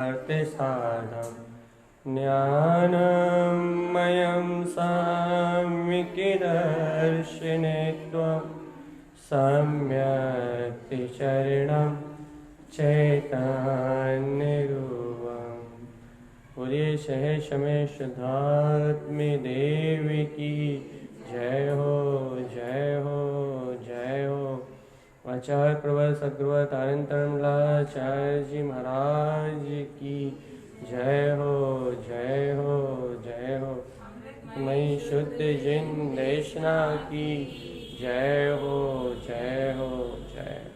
साधं ज्ञानमयं साम्यिकदर्शिने त्वं सम्यक् चैतन्यरूपम्। बोलिए सहेश में शुद्धात्मी देवी की जय हो, जय हो, जय हो। आचार्य प्रबल सद्गुरु तारतम्याचार्य जी महाराज की जय हो, जय हो, जय हो। मई शुद्ध जिन देशना की जय हो, जय हो, जय हो।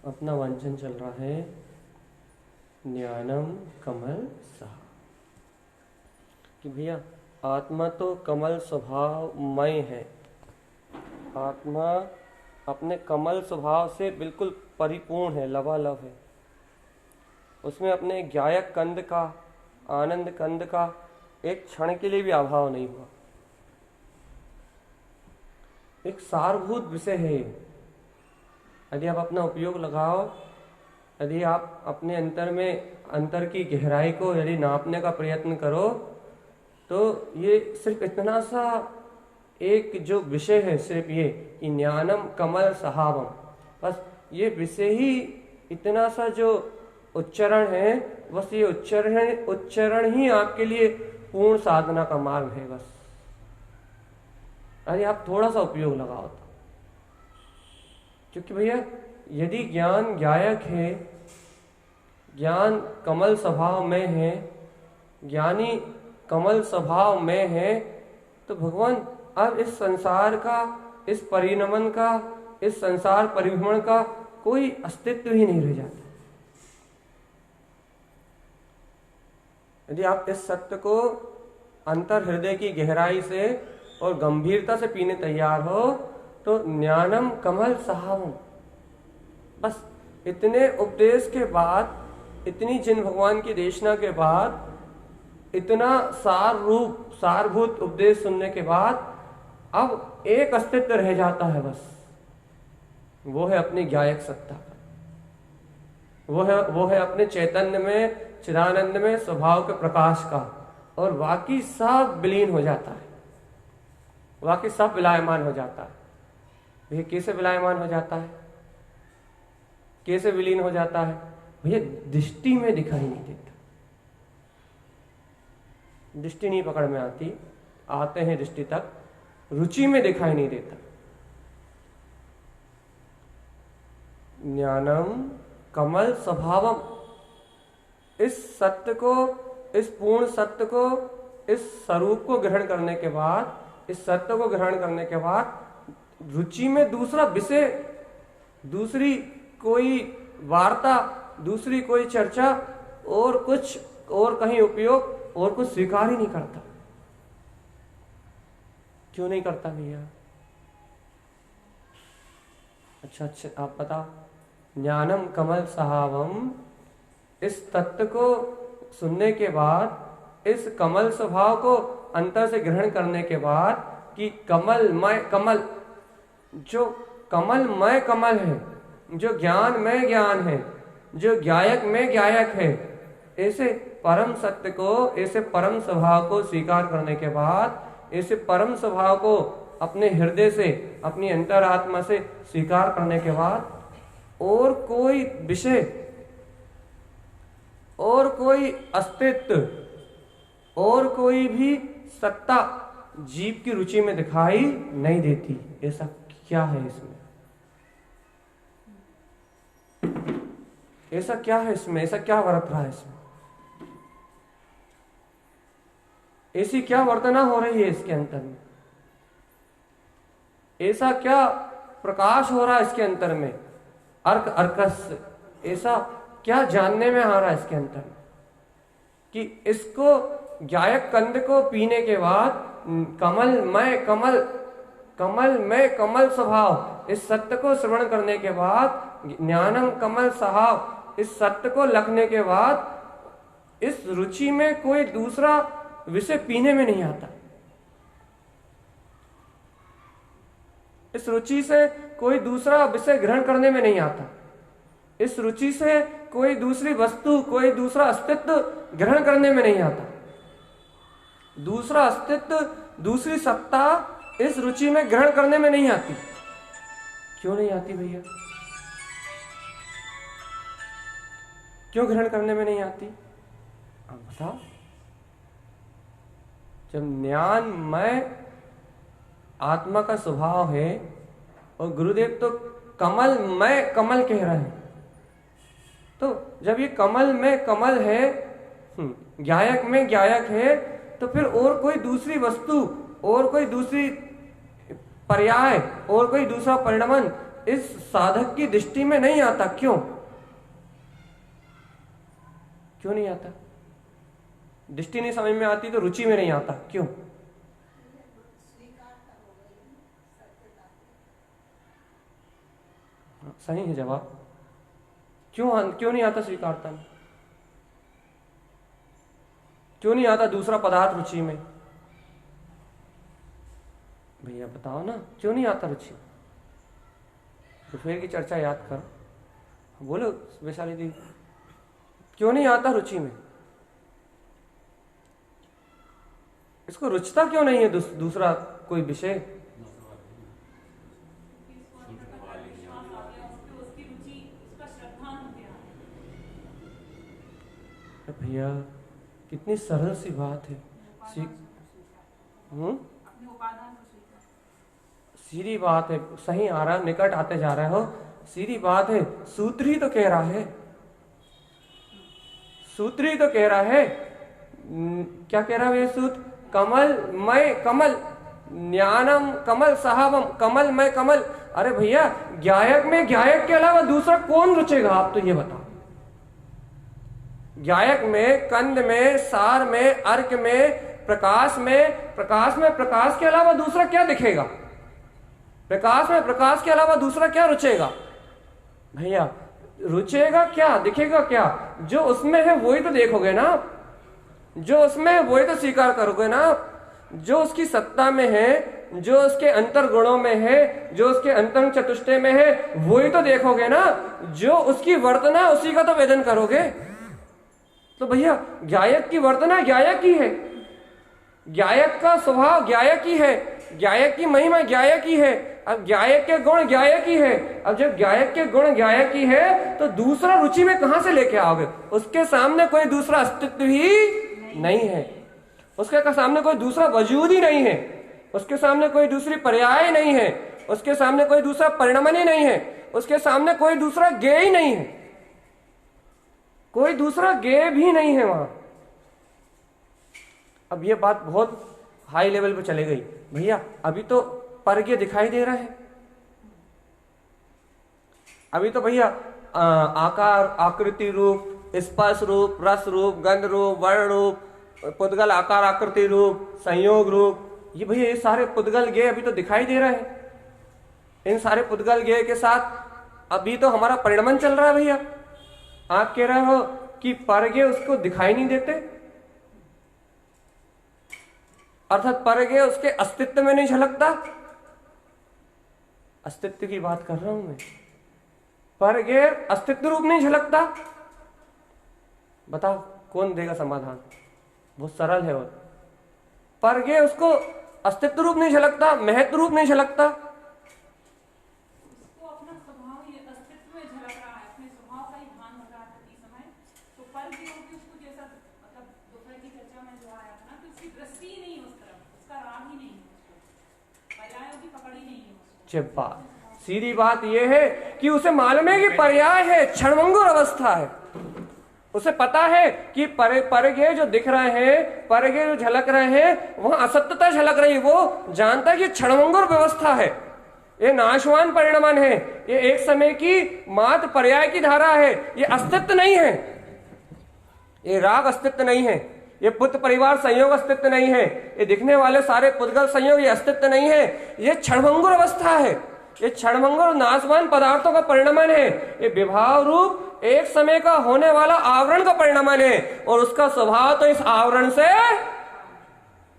अपना वांचन चल रहा है ज्ञानम कमल सा, कि भैया आत्मा तो कमल स्वभावमय है। आत्मा अपने कमल स्वभाव से बिल्कुल परिपूर्ण है, लबालब है। उसमें अपने ज्ञायक कंद का, आनंद कंद का एक क्षण के लिए भी अभाव नहीं हुआ। एक सारभूत विषय है। यदि आप अपना उपयोग लगाओ, यदि आप अपने अंतर की गहराई को यदि नापने का प्रयत्न करो, तो ये सिर्फ इतना सा एक जो विषय है, सिर्फ ये कि ज्ञानम कमल सहावम, बस ये विषय ही इतना सा जो उच्चारण है, बस ये उच्चारण ही आपके लिए पूर्ण साधना का मार्ग है। बस अरे आप थोड़ा सा उपयोग लगाओ तो, क्योंकि भैया यदि ज्ञान ज्ञायक है, ज्ञान कमल स्वभाव में है, ज्ञानी कमल स्वभाव में है, तो भगवान अब इस संसार का, इस परिणमन का, इस संसार परिभ्रमण का कोई अस्तित्व ही नहीं रह जाता। यदि आप इस सत्य को अंतर हृदय की गहराई से और गंभीरता से पीने तैयार हो, तो ज्ञानम कमल सहावम, बस इतने उपदेश के बाद, इतनी जिन भगवान की देशना के बाद, इतना सारभूत उपदेश सुनने के बाद अब एक अस्तित्व रह जाता है, बस वो है अपनी ज्ञायक सत्ता का, वो है अपने चैतन्य में, चिदानंद में, स्वभाव के प्रकाश का, और बाकी सब विलीन हो जाता है, बाकी सब विलायमान हो जाता है। भैया कैसे विलायमान हो जाता है, कैसे विलीन हो जाता है? भैया दृष्टि में दिखाई नहीं देता, दृष्टि नहीं पकड़ में आती, आते हैं दृष्टि तक, रुचि में दिखाई नहीं देता। ज्ञानम कमल स्वभावम, इस सत्य को, इस पूर्ण सत्य को, इस स्वरूप को ग्रहण करने के बाद, इस सत्य को ग्रहण करने के बाद रुचि में दूसरा विषय, दूसरी कोई वार्ता, दूसरी कोई चर्चा, और कुछ और कहीं उपयोग और कुछ स्वीकार ही नहीं करता। क्यों नहीं करता भैया? अच्छा, आप बताओ। ज्ञानम कमल सहावम, इस तत्व को सुनने के बाद, इस कमल स्वभाव को अंतर से ग्रहण करने के बाद, कि कमलमय कमल, जो कमलमय कमल है, जो ज्ञान में ज्ञान है, जो ज्ञायक में ज्ञायक है, ऐसे परम सत्य को, ऐसे परम स्वभाव को स्वीकार करने के बाद, ऐसे परम स्वभाव को अपने हृदय से, अपनी अंतरात्मा से स्वीकार करने के बाद, और कोई विषय, और कोई अस्तित्व, और कोई भी सत्ता जीव की रुचि में दिखाई नहीं देती। ऐसा क्या है इसमें? ऐसा क्या है इसमें? ऐसा क्या वर्त रहा है इसमें? ऐसी क्या वर्तना हो रही है इसके अंतर में? ऐसा क्या प्रकाश हो रहा है इसके अंतर में? अर्क अर्कस, ऐसा क्या जानने में आ रहा है इसके अंतर में, कि इसको ज्ञायक कंद को पीने के बाद कमल में कमल स्वभाव, इस सत्य को श्रवण करने के बाद, ज्ञानम कमल सहाव, इस सत्य को लखने के बाद, इस रुचि में कोई दूसरा विषय पीने में नहीं आता। इस रुचि से कोई दूसरा विषय ग्रहण करने में नहीं आता। इस रुचि से कोई दूसरी वस्तु, कोई दूसरा अस्तित्व ग्रहण करने में नहीं आता। दूसरा अस्तित्व, दूसरी सत्ता इस रुचि में ग्रहण करने में नहीं आती। क्यों नहीं आती भैया? क्यों ग्रहण करने में नहीं आती? आप बताओ। जब ज्ञानमय आत्मा का स्वभाव है और गुरुदेव तो कमलमय कमल कह रहे हैं, तो जब ये कमल में कमल है, ज्ञायक में ज्ञायक है, तो फिर और कोई दूसरी वस्तु, और कोई दूसरी पर्याय, और कोई दूसरा परिणमन इस साधक की दृष्टि में नहीं आता। क्यों नहीं आता? दृष्टि नहीं समझ में आती तो रुचि में नहीं आता। क्यों? सही है जवाब। क्यों नहीं आता स्वीकारता में? क्यों नहीं आता दूसरा पदार्थ रुचि में? भैया बताओ ना, क्यों नहीं आता रुचि? दोपहर की चर्चा याद करो, बोलो वैशाली दी, क्यों नहीं आता रुचि में? इसको रुचता क्यों नहीं है दूसरा कोई विषय? भैया कितनी सरल सी बात है। सीधी बात है। सही आ रहा, निकट आते जा रहे हो। सीधी बात है। सूत्र ही तो कह रहा है, सूत्र ही तो कह रहा है। क्या कह रहा है ये सूत्र? कमल मय कमल, ज्ञानम कमल सहावम, कमल मय कमल। अरे भैया, ज्ञायक में ज्ञायक के अलावा दूसरा कौन रुचेगा? आप तो ये बताओ। ज्ञायक में, कंद में, सार में, अर्क में, प्रकाश में प्रकाश के अलावा दूसरा क्या दिखेगा? प्रकाश में प्रकाश के अलावा दूसरा क्या रुचेगा? भैया रुचेगा क्या, दिखेगा क्या? जो उसमें है वही तो देखोगे ना, जो उसमें है वही तो स्वीकार करोगे ना। जो उसकी सत्ता में है, जो उसके अंतर गुणों में है, जो उसके अंतर चतुष्टय में है, वही तो देखोगे ना। जो उसकी वर्तना उसी का तो वेदन करोगे। तो भैया ज्ञायक की वर्तना ज्ञायक ही है, ज्ञायक का स्वभाव ज्ञायक ही है, ज्ञायक की महिमा ज्ञायक ही है। अब ज्ञायक के गुण ज्ञायक ही है। अब जब ज्ञायक के गुण ज्ञायक ही है तो दूसरा रुचि में कहां से लेके आओगे? उसके सामने कोई दूसरा अस्तित्व ही नहीं है, उसके सामने कोई दूसरा वजूद ही नहीं है, उसके सामने कोई दूसरी पर्याय नहीं है, उसके सामने कोई दूसरा परिणमन ही नहीं है, उसके सामने कोई दूसरा गेय ही नहीं है, कोई दूसरा गेय भी नहीं है वहां। अब ये बात बहुत हाई लेवल पे चले गई भैया। अभी तो परज्ञ दिखाई दे रहा है। अभी तो भैया आकार, आकृति रूप, स्पर्श रूप, रस रूप, गंध रूप, वर्ण रूप, पुद्गल आकार आकृति रूप, संयोग रूप, ये भैया ये सारे पुद्गल गेय अभी तो दिखाई दे रहे हैं। इन सारे पुद्गल गेय के साथ अभी तो हमारा परिणमन चल रहा है भैया। आप कह रहे हो कि परज्ञ उसको दिखाई नहीं देते, अर्थात परज्ञ उसके अस्तित्व में नहीं झलकता। अस्तित्व की बात कर रहा हूं मैं। परज्ञ अस्तित्व रूप नहीं झलकता। बताओ कौन देगा समाधान? बहुत सरल है। और परज्ञ उसको अस्तित्व रूप नहीं झलकता, महत्व रूप नहीं झलकता। बात सीधी बात यह है कि उसे मालूम है कि पर्याय है, क्षणभंगुर अवस्था है। उसे पता है कि परज्ञ जो दिख रहे हैं, परज्ञ जो झलक रहे हैं, वहां असत्यता झलक रही है। वो जानता है कि क्षणभंगुर व्यवस्था है, ये नाशवान परिणमन है, ये एक समय की मात्र पर्याय की धारा है, ये अस्तित्व नहीं है, ये राग अस्तित्व नहीं है, ये पुत्र परिवार संयोग अस्तित्व नहीं है, ये दिखने वाले सारे पुद्गल संयोग ये अस्तित्व नहीं है, ये क्षणभंगुर अवस्था है, ये क्षणभंगुर नाशवान पदार्थों का परिणमन है, ये विभाव रूप एक समय का होने वाला आवरण का परिणमन है। और उसका स्वभाव तो इस आवरण से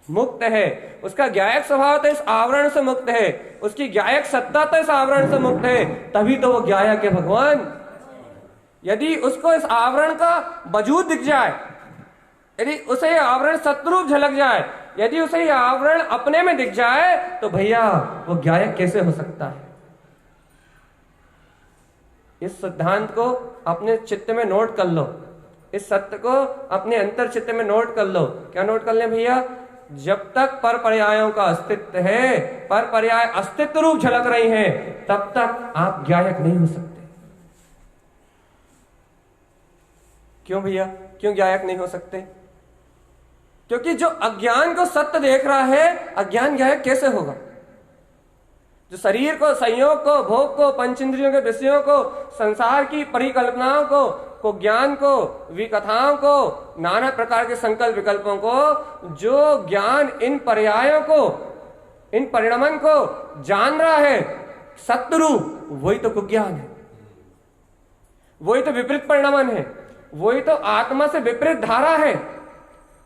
मुक्त है, उसका ज्ञायक स्वभाव तो इस आवरण से मुक्त है, उसकी ज्ञायक सत्ता तो इस आवरण से मुक्त है, तभी तो वो ज्ञायक है भगवान। यदि उसको इस आवरण का वजूद दिख जाए, यदि उसे ये आवरण सत्रूप झलक जाए, यदि उसे ये आवरण अपने में दिख जाए, तो भैया वो ज्ञायक कैसे हो सकता है? इस सिद्धांत को अपने चित्त में नोट कर लो, इस सत्य को अपने अंतर चित्त में नोट कर लो। क्या नोट कर लें भैया? जब तक पर पर्यायों का अस्तित्व है, पर पर्याय अस्तित्व रूप झलक रही हैं, तब तक आप ज्ञायक नहीं हो सकते। क्यों भैया, क्यों ज्ञायक नहीं हो सकते? क्योंकि जो अज्ञान को सत्य देख रहा है, अज्ञान ज्ञायक कैसे होगा? जो शरीर को, संयोग को, भोग को, पंचेंद्रियों के विषयों को, संसार की परिकल्पनाओं को ज्ञान को, विकथाओं को, नाना प्रकार के संकल्प विकल्पों को, जो ज्ञान इन पर्यायों को, इन परिणमन को जान रहा है सत्य रूप, वही तो कुज्ञान है, वही तो विपरीत परिणमन है, वही तो आत्मा से विपरीत धारा है,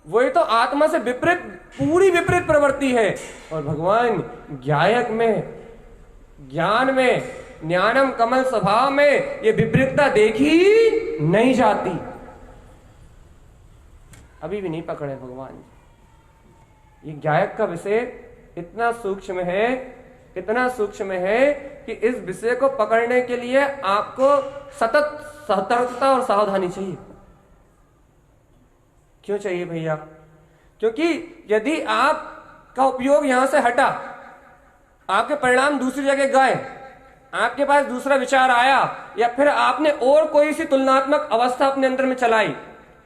वही तो आत्मा से विपरीत, पूरी विपरीत प्रवृत्ति है। और भगवान ज्ञायक में, ज्ञान में, ज्ञानम कमल स्वभाव में ये विपरीतता देखी नहीं जाती। अभी भी नहीं पकड़े भगवान। ये ज्ञायक का विषय इतना सूक्ष्म है, इतना सूक्ष्म है कि इस विषय को पकड़ने के लिए आपको सतत सतर्कता और सावधानी चाहिए। क्यों चाहिए भैया? क्योंकि यदि आपका उपयोग यहां से हटा, आपके परिणाम दूसरी जगह गए, आपके पास दूसरा विचार आया, या फिर आपने और कोई सी तुलनात्मक अवस्था अपने अंदर में चलाई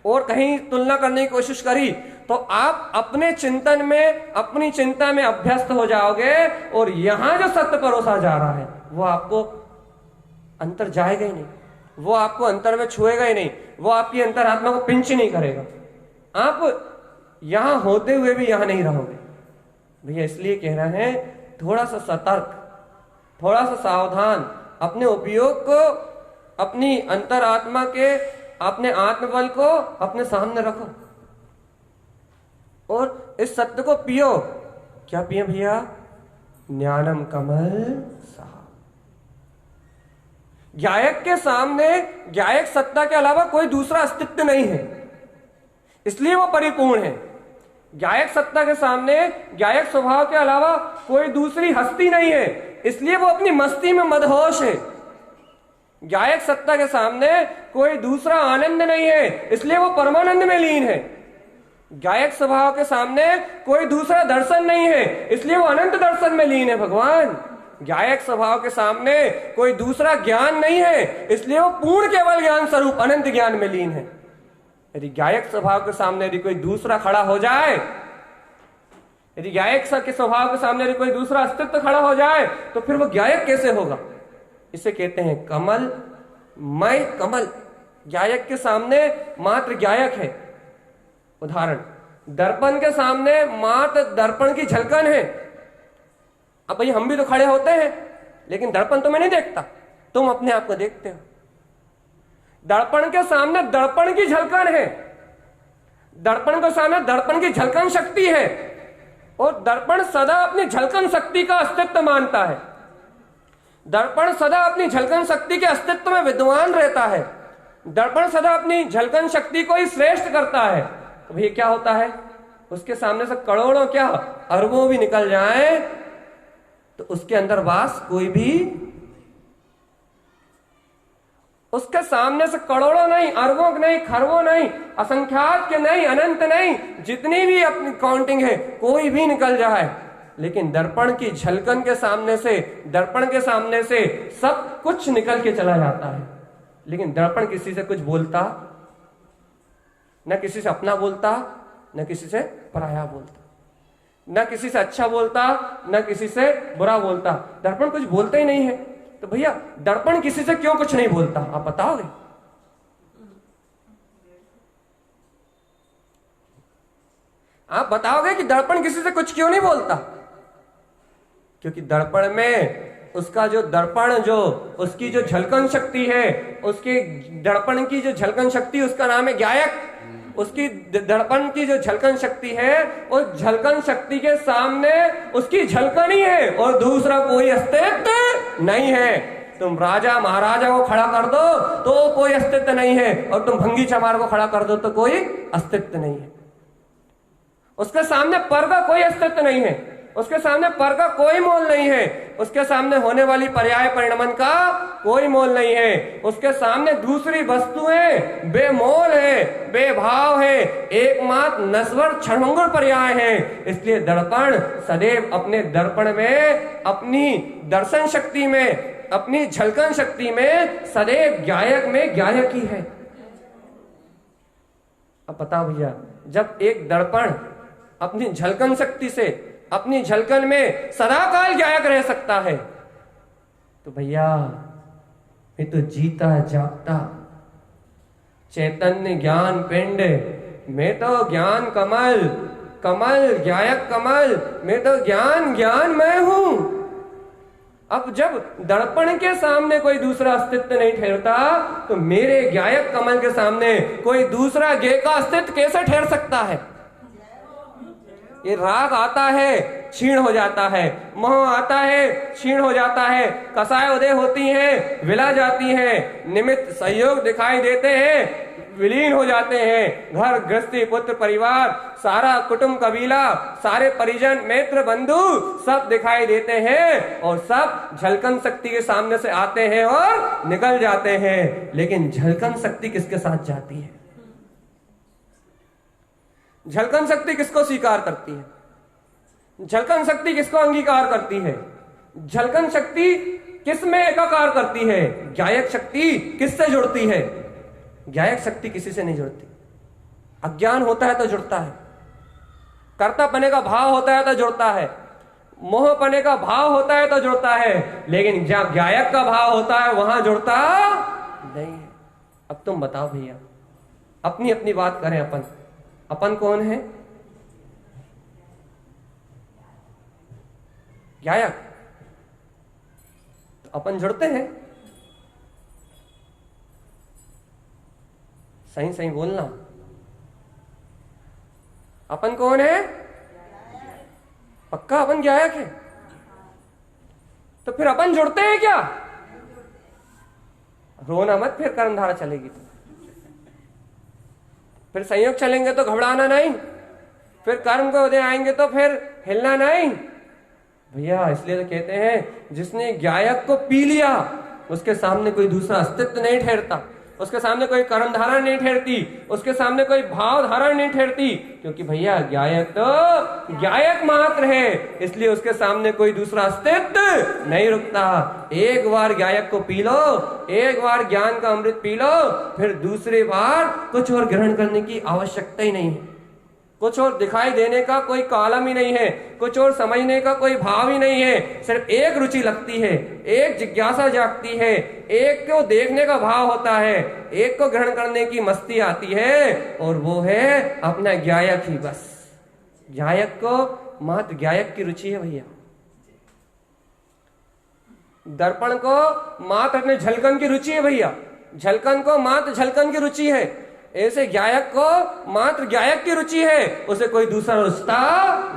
और कहीं तुलना करने की कोशिश करी, तो आप अपने चिंतन में, अपनी चिंता में अभ्यस्त हो जाओगे, और यहां जो सत्य परोसा जा रहा है वो आपको अंतर जाएगा ही नहीं, वो आपको अंतर में छुएगा ही नहीं, वो आपकी अंतरात्मा को पिंच नहीं करेगा। आप यहां होते हुए भी यहां नहीं रहोगे भैया। इसलिए कह रहे हैं थोड़ा सा सतर्क, थोड़ा सा सावधान, अपने उपयोग को, अपनी अंतरात्मा के, अपने आत्मबल को अपने सामने रखो और इस सत्य को पियो। क्या पिए भैया? ज्ञानम कमल साहब। ज्ञायक के सामने, ज्ञायक सत्ता के अलावा कोई दूसरा अस्तित्व नहीं है, इसलिए वो परिपूर्ण है। ज्ञायक सत्ता के सामने, ज्ञायक स्वभाव के अलावा कोई दूसरी हस्ती नहीं है, इसलिए वो अपनी मस्ती में मदहोश है। ज्ञायक सत्ता के सामने कोई दूसरा आनंद नहीं है, इसलिए वो परमानंद में लीन है। ज्ञायक स्वभाव के सामने कोई दूसरा दर्शन नहीं है, इसलिए वो अनंत दर्शन में लीन है भगवान। ज्ञायक स्वभाव के सामने कोई दूसरा ज्ञान नहीं है, इसलिए वो पूर्ण केवल ज्ञान स्वरूप अनंत ज्ञान में लीन है। यदि ज्ञायक स्वभाव के सामने यदि कोई दूसरा खड़ा हो जाए, यदि ज्ञायक के स्वभाव के सामने यदि कोई दूसरा अस्तित्व खड़ा हो जाए, तो फिर वो ज्ञायक कैसे होगा? इसे कहते हैं कमल मय कमल। ज्ञायक के सामने मात्र ज्ञायक है। उदाहरण, दर्पण के सामने मात्र दर्पण की झलकन है। अब भाई हम भी तो खड़े होते हैं, लेकिन दर्पण तो मैं नहीं देखता, तुम अपने आप को देखते हो। दर्पण के सामने दर्पण की झलकन है, दर्पण के सामने दर्पण की झलकन शक्ति है, और दर्पण सदा अपनी झलकन शक्ति का अस्तित्व मानता है। दर्पण सदा अपनी झलकन शक्ति के अस्तित्व में विद्वान रहता है। दर्पण सदा अपनी झलकन शक्ति को ही श्रेष्ठ करता है। तो भैया क्या होता है? उसके सामने से करोड़ों क्या अरबों भी निकल जाए, तो उसके अंदर वास कोई भी, उसके सामने से करोड़ों नहीं, अरबों नहीं, खरबों नहीं, असंख्यात के नहीं, अनंत नहीं, जितनी भी अपनी काउंटिंग है, कोई भी निकल जाए, लेकिन दर्पण की झलकन के सामने से, दर्पण के सामने से सब कुछ निकल के चला जाता है। लेकिन दर्पण किसी से कुछ बोलता, न किसी से अपना बोलता, न किसी से पराया बोलता, न किसी से अच्छा बोलता, न किसी से बुरा बोलता। दर्पण कुछ बोलता ही नहीं है। तो भैया दर्पण किसी से क्यों कुछ नहीं बोलता, आप बताओगे? आप बताओगे कि दर्पण किसी से कुछ क्यों नहीं बोलता? क्योंकि दर्पण में उसका जो दर्पण, जो उसकी जो झलकन शक्ति है, उसके दर्पण की जो झलकन शक्ति, उसका नाम है ज्ञायक। उसकी दर्पण की जो झलकन शक्ति है, उस झलकन शक्ति के सामने उसकी झलकन ही है और दूसरा कोई अस्तित्व नहीं है। तुम राजा महाराजा को खड़ा कर दो तो कोई अस्तित्व नहीं है, और तुम भंगी चमार को खड़ा कर दो तो कोई अस्तित्व नहीं है। उसके सामने पर का कोई अस्तित्व नहीं है, उसके सामने पर का कोई मोल नहीं है, उसके सामने होने वाली पर्याय परिणमन का कोई मोल नहीं है, उसके सामने दूसरी वस्तुएं बेमोल है, बेभाव है, एकमात्र नश्वर क्षणभंगुर पर्याय है। इसलिए दर्पण सदैव अपने दर्पण में, अपनी दर्शन शक्ति में, अपनी झलकन शक्ति में सदैव गायक में गायक ही है। अब बताओ भैया, जब एक दर्पण अपनी झलकन शक्ति से, अपनी झलकन में सदाकाल गायक रह सकता है, तो भैया मैं तो जीता जागता चैतन्य ज्ञान पिंड, मैं तो ज्ञान कमल, कमल गायक कमल, मैं तो ज्ञान ज्ञान मैं हूं। अब जब दर्पण के सामने कोई दूसरा अस्तित्व नहीं ठहरता, तो मेरे गायक कमल के सामने कोई दूसरा गे का अस्तित्व कैसे ठहर सकता है? ये राग आता है क्षीण हो जाता है, मोह आता है क्षीण हो जाता है, कसाय उदय होती हैं विला जाती हैं, निमित्त सहयोग दिखाई देते हैं विलीन हो जाते हैं, घर गृहस्थी पुत्र परिवार सारा कुटुंब कबीला सारे परिजन मित्र बंधु सब दिखाई देते हैं और सब झलकन शक्ति के सामने से आते हैं और निकल जाते हैं। लेकिन झलकन शक्ति किसके साथ जाती है? झलकन शक्ति किसको स्वीकार करती है? झलकन शक्ति किसको अंगीकार करती है? झलकन शक्ति किस में एकाकार करती है? गायक शक्ति किससे जुड़ती है? गायक शक्ति किसी से नहीं जुड़ती। अज्ञान होता है तो जुड़ता है, कर्ता पने का भाव होता है तो जुड़ता है, मोह पने का भाव होता है तो जुड़ता है, लेकिन जहां गायक का भाव होता है वहां जुड़ता नहीं है। अब तुम बताओ भैया, अपनी अपनी बात करें, अपन कौन है? गायक। तो अपन जुड़ते हैं, सही सही बोलना। अपन कौन है? पक्का अपन गायक है। तो फिर अपन जुड़ते हैं क्या? रोना मत, फिर कर्मधारा चलेगी तो फिर संयोग चलेंगे तो घबराना नहीं, फिर कर्म को उदय आएंगे तो फिर हिलना नहीं भैया। इसलिए तो कहते हैं जिसने गायक को पी लिया उसके सामने कोई दूसरा अस्तित्व नहीं ठहरता, उसके सामने कोई कर्म धारण नहीं ठहरती, उसके सामने कोई भाव धारण नहीं ठहरती, क्योंकि भैया गायक तो गायक मात्र है, इसलिए उसके सामने कोई दूसरा अस्तित्व नहीं रुकता। एक बार गायक को पी लो, एक बार ज्ञान का अमृत पी लो, फिर दूसरी बार कुछ और ग्रहण करने की आवश्यकता ही नहीं है, कुछ और दिखाई देने का कोई कालम ही नहीं है, कुछ और समझने का कोई भाव ही नहीं है। सिर्फ एक रुचि लगती है, एक जिज्ञासा जागती है, एक को देखने का भाव होता है, एक को ग्रहण करने की मस्ती आती है, और वो है अपना गायक ही। बस गायक को मात्र गायक की रुचि है भैया। दर्पण को मात्र अपने झलकन की रुचि है भैया, झलकन को मात्र झलकन की रुचि है। ऐसे गायक को मात्र गायक की रुचि है, उसे कोई दूसरा रुचता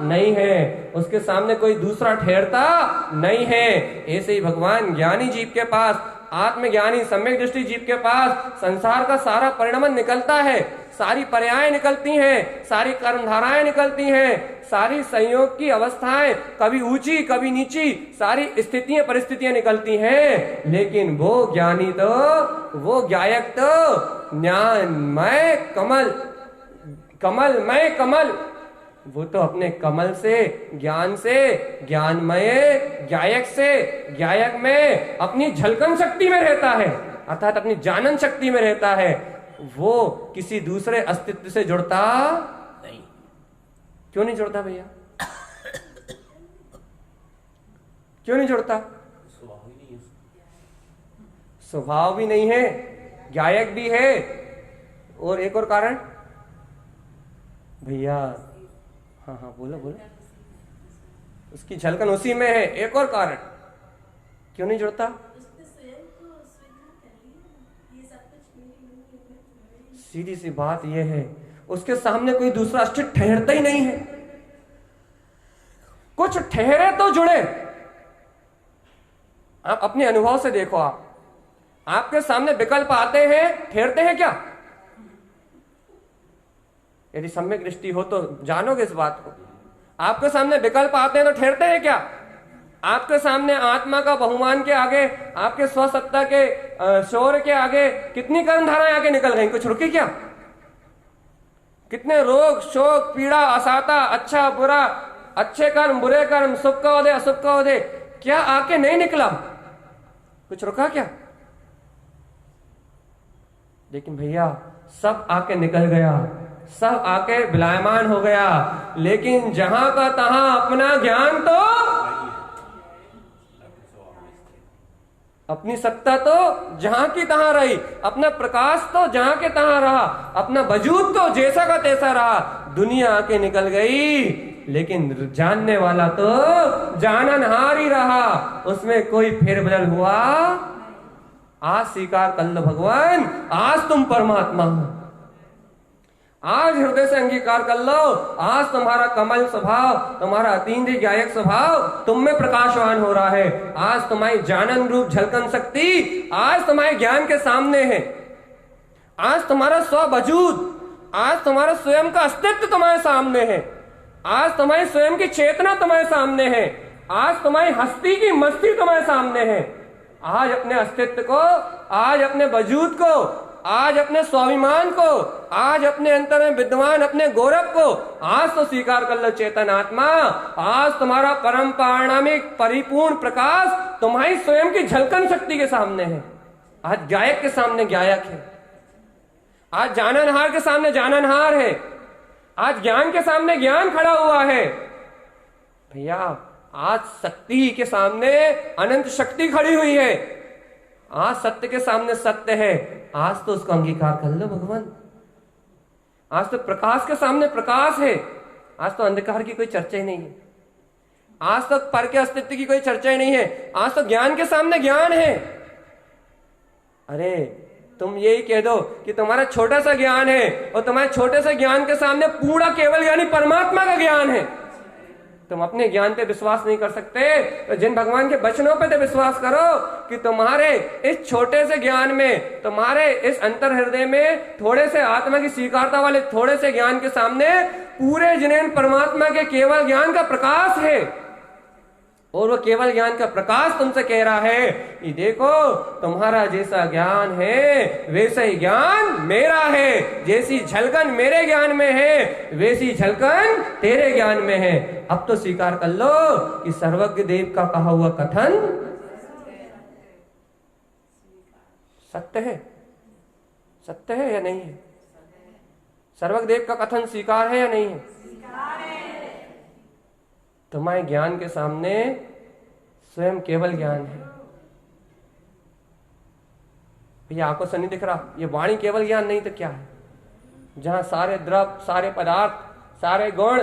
नहीं है, उसके सामने कोई दूसरा ठहरता नहीं है। ऐसे ही भगवान ज्ञानी जीव के पास, आत्मज्ञानी सम्यक दृष्टि जीव के पास संसार का सारा परिणमन निकलता है, सारी पर्याय निकलती हैं, सारी कर्मधाराएं निकलती हैं, सारी संयोग की अवस्थाएं कभी ऊंची कभी नीची, सारी स्थितियां परिस्थितियां निकलती हैं। लेकिन वो ज्ञानी तो, वो गायक तो ज्ञानमय कमल, कमलमय कमल, वो तो अपने कमल से, ज्ञान से, ज्ञानमय गायक से, गायक में अपनी झलकन शक्ति में रहता है, अर्थात अपनी जानन शक्ति में रहता है। वो किसी दूसरे अस्तित्व से जुड़ता नहीं। क्यों नहीं जुड़ता भैया? क्यों नहीं जुड़ता? स्वभाव भी नहीं है, गायक भी है, और एक और कारण भैया, हाँ हाँ बोलो बोलो, उसकी झलकन उसी में है। एक और कारण क्यों नहीं जुड़ता? सीधी सी बात यह है, उसके सामने कोई दूसरा अस्तित्व ठहरता ही नहीं है। कुछ ठहरे तो जुड़े। आप अपने अनुभव से देखो, आपके सामने विकल्प आते हैं, ठहरते हैं क्या? यदि सम्यक दृष्टि हो तो जानोगे इस बात को। आपके सामने विकल्प आते हैं तो ठहरते हैं क्या? आपके सामने आत्मा का बहुमान के आगे, आपके स्वसत्ता के शौर्य के आगे कितनी कर्मधाराएं आगे निकल गई, कुछ रुकी क्या? कितने रोग, शोक, पीड़ा, असाता, अच्छा बुरा, अच्छे कर्म, बुरे कर्म, सुख का उदय, अशुभ का उदय, क्या आके नहीं निकला? कुछ रुका क्या? लेकिन भैया सब आके निकल गया, सब आके विलायमान हो गया, लेकिन जहां का तहां अपना ज्ञान तो, अपनी सत्ता तो जहां की तहां रही, अपना प्रकाश तो जहां के तहां रहा, अपना वजूद तो जैसा का तैसा रहा। दुनिया आके निकल गई, लेकिन जानने वाला तो जाननहार ही रहा, उसमें कोई फेरबदल हुआ। आज स्वीकार कर लो भगवान, आज तुम परमात्मा हो। आज हृदय से अंगीकार कर लो, आज तुम्हारा कमल स्वभाव, तुम्हारा अतीन्द्रिय गायक स्वभाव तुम में प्रकाशवान हो रहा है। आज तुम्हारी जानन रूप झलकन शक्ति आज तुम्हारे ज्ञान के सामने है। आज तुम्हारा स्व वजूद, आज तुम्हारा स्वयं का अस्तित्व तुम्हारे सामने है। आज तुम्हारी स्वयं की चेतना तुम्हारे सामने है। आज तुम्हारी हस्ती की मस्ती तुम्हारे सामने है। आज अपने अस्तित्व को, आज अपने वजूद को, आज अपने स्वाभिमान को, आज अपने अंतर में विद्वान अपने गौरव को आज तो स्वीकार कर लो चेतन आत्मा। आज तुम्हारा परम पारणामिक परिपूर्ण प्रकाश तुम्हारी स्वयं की झलकन शक्ति के सामने है। आज गायक के सामने गायक है, आज जाननहार के सामने जाननहार है, आज ज्ञान के सामने ज्ञान खड़ा हुआ है। भैया आज शक्ति के सामने अनंत शक्ति खड़ी हुई है। आज सत्य के सामने सत्य है, आज तो उसको अंगीकार कर लो भगवान। आज तो प्रकाश के सामने प्रकाश है, आज तो अंधकार की कोई चर्चा ही नहीं है। आज तो पर के अस्तित्व की कोई चर्चा ही नहीं है, आज तो ज्ञान के सामने ज्ञान है। अरे तुम यही कह दो कि तुम्हारा छोटा सा ज्ञान है और तुम्हारे छोटे से ज्ञान के सामने पूरा केवल यानी परमात्मा का ज्ञान है। तुम अपने ज्ञान पे विश्वास नहीं कर सकते तो जिन भगवान के वचनों पे तो विश्वास करो कि तुम्हारे इस छोटे से ज्ञान में, तुम्हारे इस अंतर हृदय में थोड़े से आत्मा की स्वीकारता वाले थोड़े से ज्ञान के सामने पूरे जिनेन परमात्मा के केवल ज्ञान का प्रकाश है। और वो केवल ज्ञान का प्रकाश तुमसे कह रहा है कि देखो तुम्हारा जैसा ज्ञान है वैसा ही ज्ञान मेरा है, जैसी झलकन मेरे ज्ञान में है वैसी झलकन तेरे ज्ञान में है। अब तो स्वीकार कर लो कि सर्वज्ञ देव का कहा हुआ कथन सत्य है। सत्य है या नहीं है? सर्वज्ञ देव का कथन स्वीकार है या नहीं है? तुम्हारे ज्ञान के सामने स्वयं केवल ज्ञान है। भैया आंखों से नहीं दिख रहा, ये वाणी केवल ज्ञान नहीं तो क्या है? जहां सारे द्रव्य, सारे पदार्थ, सारे गुण,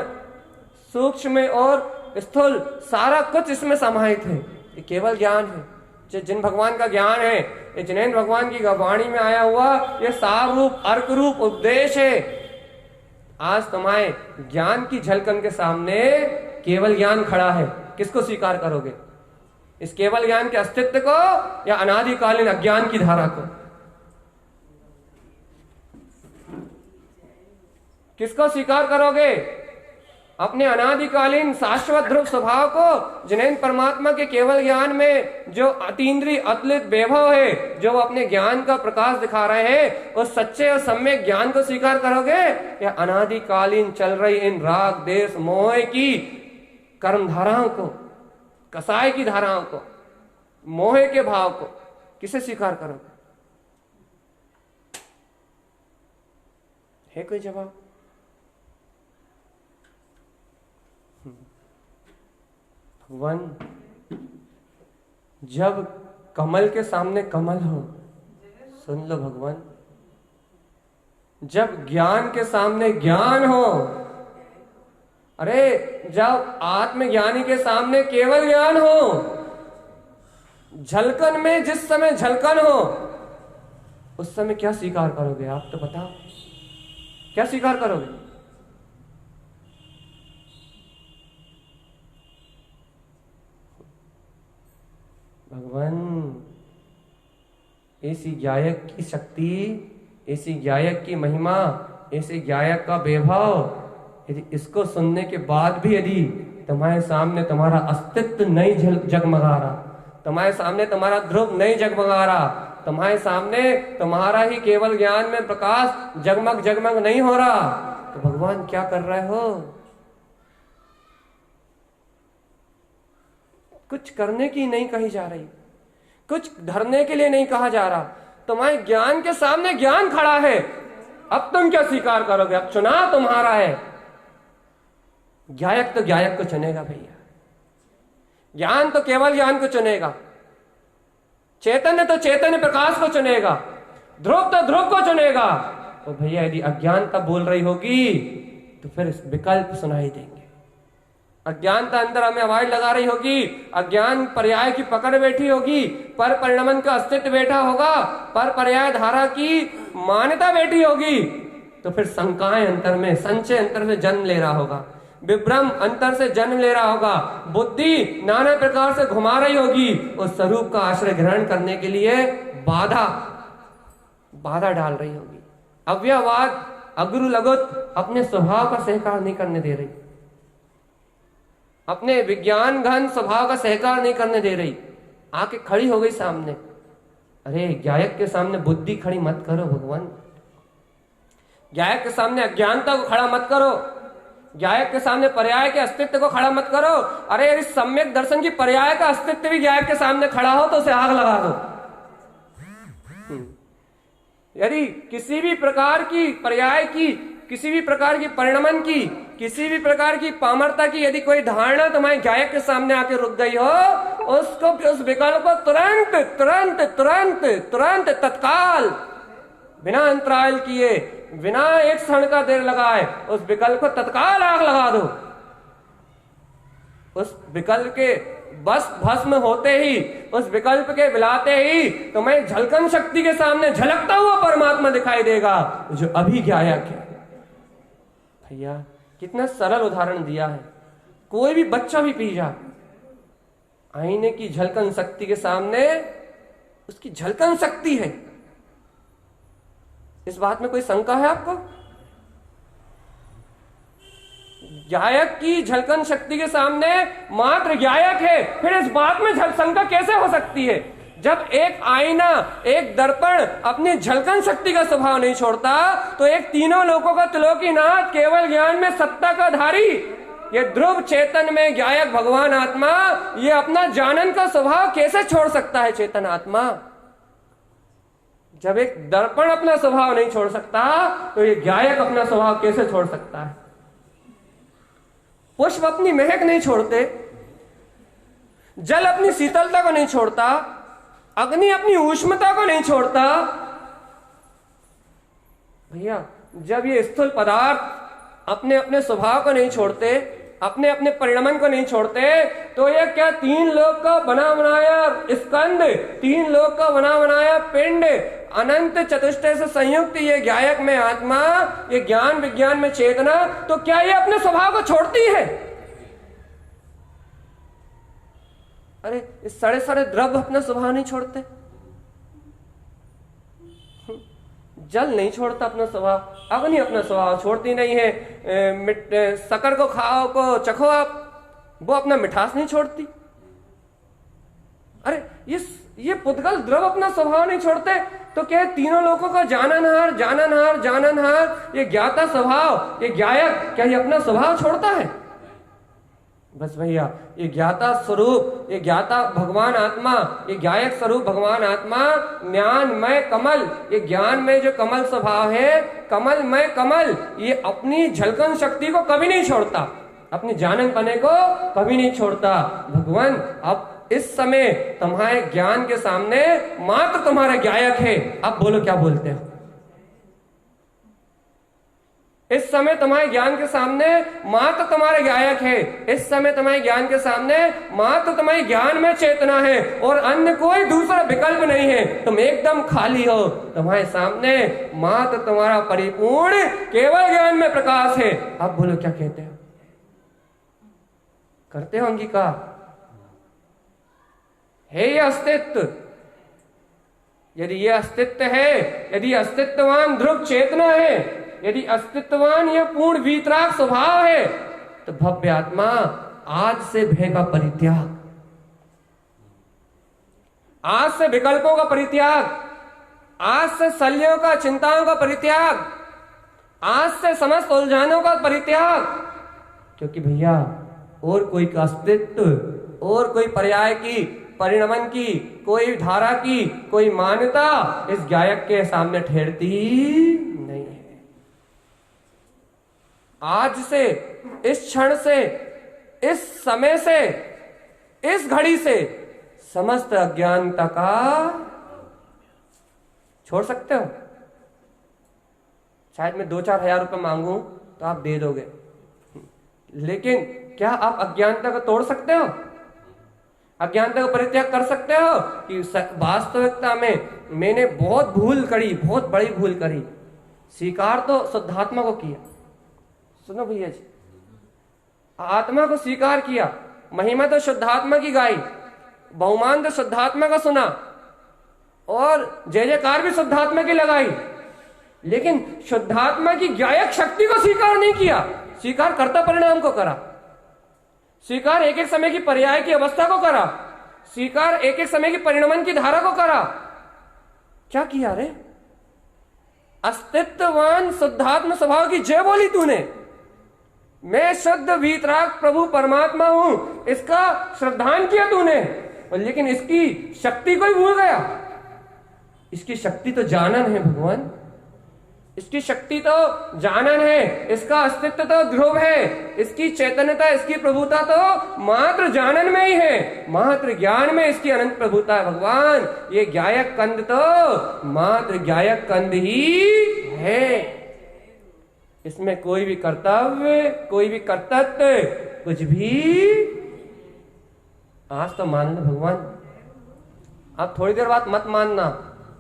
सूक्ष्म और स्थूल सारा कुछ इसमें समाहित है, ये केवल ज्ञान है। जिन भगवान का ज्ञान है, ये जिनेन भगवान की वाणी में आया हुआ ये सार रूप अर्क रूप उपदेश है। आज तुम्हारे ज्ञान की झलकन के सामने केवल ज्ञान खड़ा है, किसको स्वीकार करोगे? इस केवल ज्ञान के अस्तित्व को या अनादिकालीन अज्ञान की धारा को? किसको स्वीकार करोगे? अपने अनादिकालीन शाश्वत ध्रुव स्वभाव को, जिनेन परमात्मा के केवल ज्ञान में जो अतीन्द्रिय अतुलित वैभव है, जो अपने ज्ञान का प्रकाश दिखा रहे हैं, उस सच्चे और सम्यक ज्ञान को स्वीकार करोगे या अनादिकालीन चल रही इन राग देश मोह की कर्म धाराओं को, कसाय की धाराओं को, मोह के भाव को किसे स्वीकार करोगे? है कोई जवाब? भगवान जब कमल के सामने कमल हो, सुन लो भगवान, जब ज्ञान के सामने ज्ञान हो, अरे जब आत्मज्ञानी के सामने केवल ज्ञान हो, झलकन में जिस समय झलकन हो उस समय क्या स्वीकार करोगे आप तो बताओ। क्या स्वीकार करोगे? भगवान, ऐसी गायक की शक्ति, ऐसी गायक की महिमा, ऐसे गायक का वैभव, यदि इसको सुनने के बाद भी यदि तुम्हारे सामने तुम्हारा अस्तित्व नहीं जगमगा रहा, तुम्हारे सामने तुम्हारा ध्रुव नहीं जगमगा रहा, तुम्हारे सामने तुम्हारा ही केवल ज्ञान में प्रकाश जगमग जगमग नहीं हो रहा, तो भगवान क्या कर रहे हो? कुछ करने की नहीं कही जा रही, कुछ धरने के लिए नहीं कहा जा रहा। तुम्हारे ज्ञान के सामने ज्ञान खड़ा है, अब तुम क्या स्वीकार करोगे? अब चुनाव तुम्हारा है। गायक तो गायक को चुनेगा भैया, ज्ञान तो केवल ज्ञान को चुनेगा, चैतन्य तो चैतन्य प्रकाश को चुनेगा, ध्रुव तो ध्रुव को चुनेगा। तो भैया यदि अज्ञानता बोल रही होगी तो फिर विकल्प सुनाई देंगे। अज्ञानता अंदर हमें आवाज लगा रही होगी, अज्ञान पर्याय की पकड़ बैठी होगी, पर परिणमन का अस्तित्व बैठा होगा, पर पर्याय धारा की मान्यता बैठी होगी, तो फिर शंकाएं अंतर में, संशय अंतर से जन्म ले रहा होगा, विभ्रम अंतर से जन्म ले रहा होगा, बुद्धि नाना प्रकार से घुमा रही होगी, उस स्वरूप का आश्रय ग्रहण करने के लिए बाधा डाल रही होगी। अव्ययवाद, अगुरु लगुत अपने स्वभाव का सहकार नहीं करने दे रही, अपने विज्ञान घन स्वभाव का सहकार नहीं करने दे रही, आके खड़ी हो गई सामने। अरे गायक के सामने बुद्धि खड़ी मत करो भगवान, गायक के सामने अज्ञानता को खड़ा मत करो, गायक के सामने पर्याय के अस्तित्व को खड़ा मत करो। अरे यदि सम्यक दर्शन की पर्याय का अस्तित्व भी गायक के सामने खड़ा हो तो उसे आग लगा दो। यदि किसी भी प्रकार की पर्याय की, किसी भी प्रकार की परिणमन की, किसी भी प्रकार की पामरता की यदि कोई धारणा तुम्हारे गायक के सामने आके रुक गई हो, उसको, उस विकल्प को तुरंत तुरंत तुरंत तुरंत तत्काल, बिना अंतराल किए, बिना एक क्षण का देर लगाए, उस विकल्प को तत्काल आग लगा दो। उस विकल्प के बस भस्म होते ही, उस विकल्प के विलाते ही तुम्हें झलकन शक्ति के सामने झलकता हुआ परमात्मा दिखाई देगा, जो अभी गायक है। भैया कितना सरल उदाहरण दिया है, कोई भी बच्चा भी पी जाए, आईने की झलकन शक्ति के सामने उसकी झलकन शक्ति है, इस बात में कोई शंका है आपको? गायक की झलकन शक्ति के सामने मात्र गायक है, फिर इस बात में शंका कैसे हो सकती है? जब एक आईना, एक दर्पण अपनी झलकन शक्ति का स्वभाव नहीं छोड़ता, तो एक तीनों लोगों का त्रिलोकीनाथ, केवल ज्ञान में सत्ता का धारी, ये ध्रुव चेतन में गायक भगवान आत्मा, ये अपना जानन का स्वभाव कैसे छोड़ सकता है? चेतन आत्मा जब एक दर्पण अपना स्वभाव नहीं छोड़ सकता, तो ये गायक अपना स्वभाव कैसे छोड़ सकता है? पुष्प अपनी महक नहीं छोड़ते, जल अपनी शीतलता को नहीं छोड़ता, अग्नि अपनी ऊष्मता को नहीं छोड़ता। भैया जब ये स्थूल पदार्थ अपने अपने स्वभाव को नहीं छोड़ते, अपने अपने परिणमन को नहीं छोड़ते, तो ये क्या तीन लोक का बना बनाया स्कंद, तीन लोक का बना बनाया पिंड, अनंत चतुष्टय से संयुक्त ये गायक में आत्मा, ये ज्ञान विज्ञान में चेतना, तो क्या ये अपने स्वभाव को छोड़ती है? अरे इस सारे सारे द्रव्य अपना स्वभाव नहीं छोड़ते, जल नहीं छोड़ता अपना स्वभाव, अग्नि अपना स्वभाव छोड़ती नहीं है, शक्कर को खाओ को चखो आप, वो अपना मिठास नहीं छोड़ती। अरे ये पुद्गल द्रव अपना स्वभाव नहीं छोड़ते, तो क्या तीनों लोगों का जाननहार जाननहार जाननहार, ये ज्ञाता स्वभाव, ये गायक, क्या ये अपना स्वभाव छोड़ता है? बस भैया ये ज्ञाता स्वरूप, ये ज्ञाता भगवान आत्मा, ये गायक स्वरूप भगवान आत्मा, ज्ञानमय कमल, ये ज्ञान में जो कमल स्वभाव है, कमलमय कमल, ये अपनी झलकन शक्ति को कभी नहीं छोड़ता, अपने जानन पने को कभी नहीं छोड़ता। भगवान अब इस समय तुम्हारे ज्ञान के सामने मात्र तुम्हारा गायक है, अब बोलो क्या बोलते हो? इस समय तुम्हारे ज्ञान के सामने मात्र तुम्हारे गायक है, इस समय तुम्हारे ज्ञान के सामने मात्र तुम्हारे ज्ञान में चेतना है और अन्य कोई दूसरा विकल्प नहीं है। तुम एकदम खाली हो, तुम्हारे सामने मात्र तुम्हारा परिपूर्ण केवल ज्ञान में प्रकाश है। अब बोलो क्या कहते हो, करते हो अंगीकार? है ये अस्तित्व? यदि ये अस्तित्व है, यदि अस्तित्ववान ध्रुव चेतना है, यदि अस्तित्ववान ये पूर्ण वीतराग स्वभाव है, तो भव्य आत्मा आज से भय का परित्याग, आज से विकल्पों का परित्याग, आज से शल्यों का चिंताओं का परित्याग, आज से समस्त उलझानों का परित्याग। क्योंकि भैया और कोई का अस्तित्व और कोई पर्याय की, परिणमन की, कोई धारा की, कोई मान्यता इस गायक के सामने ठहरती नहीं है। आज से, इस क्षण से, इस समय से, इस घड़ी से समस्त अज्ञानता का छोड़ सकते हो। शायद मैं 2-4 हजार रुपए मांगू तो आप दे दोगे, लेकिन क्या आप अज्ञानता को तोड़ सकते हो? अज्ञानता को परित्याग कर सकते हो? कि वास्तविकता में मैंने बहुत भूल करी, बहुत बड़ी भूल करी। स्वीकार तो शुद्धात्मा को किया। सुनो भैया जी, आत्मा को स्वीकार किया, महिमा तो शुद्धात्मा की गाई, बहुमान तो शुद्धात्मा का सुना और जय जयकार भी शुद्धात्मा की लगाई, लेकिन शुद्धात्मा की गायक शक्ति को स्वीकार नहीं किया। स्वीकार कर्ता परिणाम को करा, स्वीकार एक एक समय की पर्याय की अवस्था को करा, स्वीकार एक एक समय की परिणमन की धारा को करा। क्या किया रे? अस्तित्ववान शुद्धात्म स्वभाव की जय बोली तूने। मैं शुद्ध वीतराग प्रभु परमात्मा हूं, इसका श्रद्धान किया तूने, लेकिन इसकी शक्ति को ही भूल गया। इसकी शक्ति तो जानन है भगवान, इसकी शक्ति तो जानन है, इसका अस्तित्व तो ध्रुव है, इसकी चैतन्यता, इसकी प्रभुता तो मात्र जानन में ही है, मात्र ज्ञान में इसकी अनंत प्रभुता है। भगवान ये गायक कंद तो मात्र गायक कंद ही है, इसमें कोई भी कर्तव्य, कोई भी कर्तव्य कुछ भी। आज तो मान लो भगवान, अब थोड़ी देर बाद मत मानना,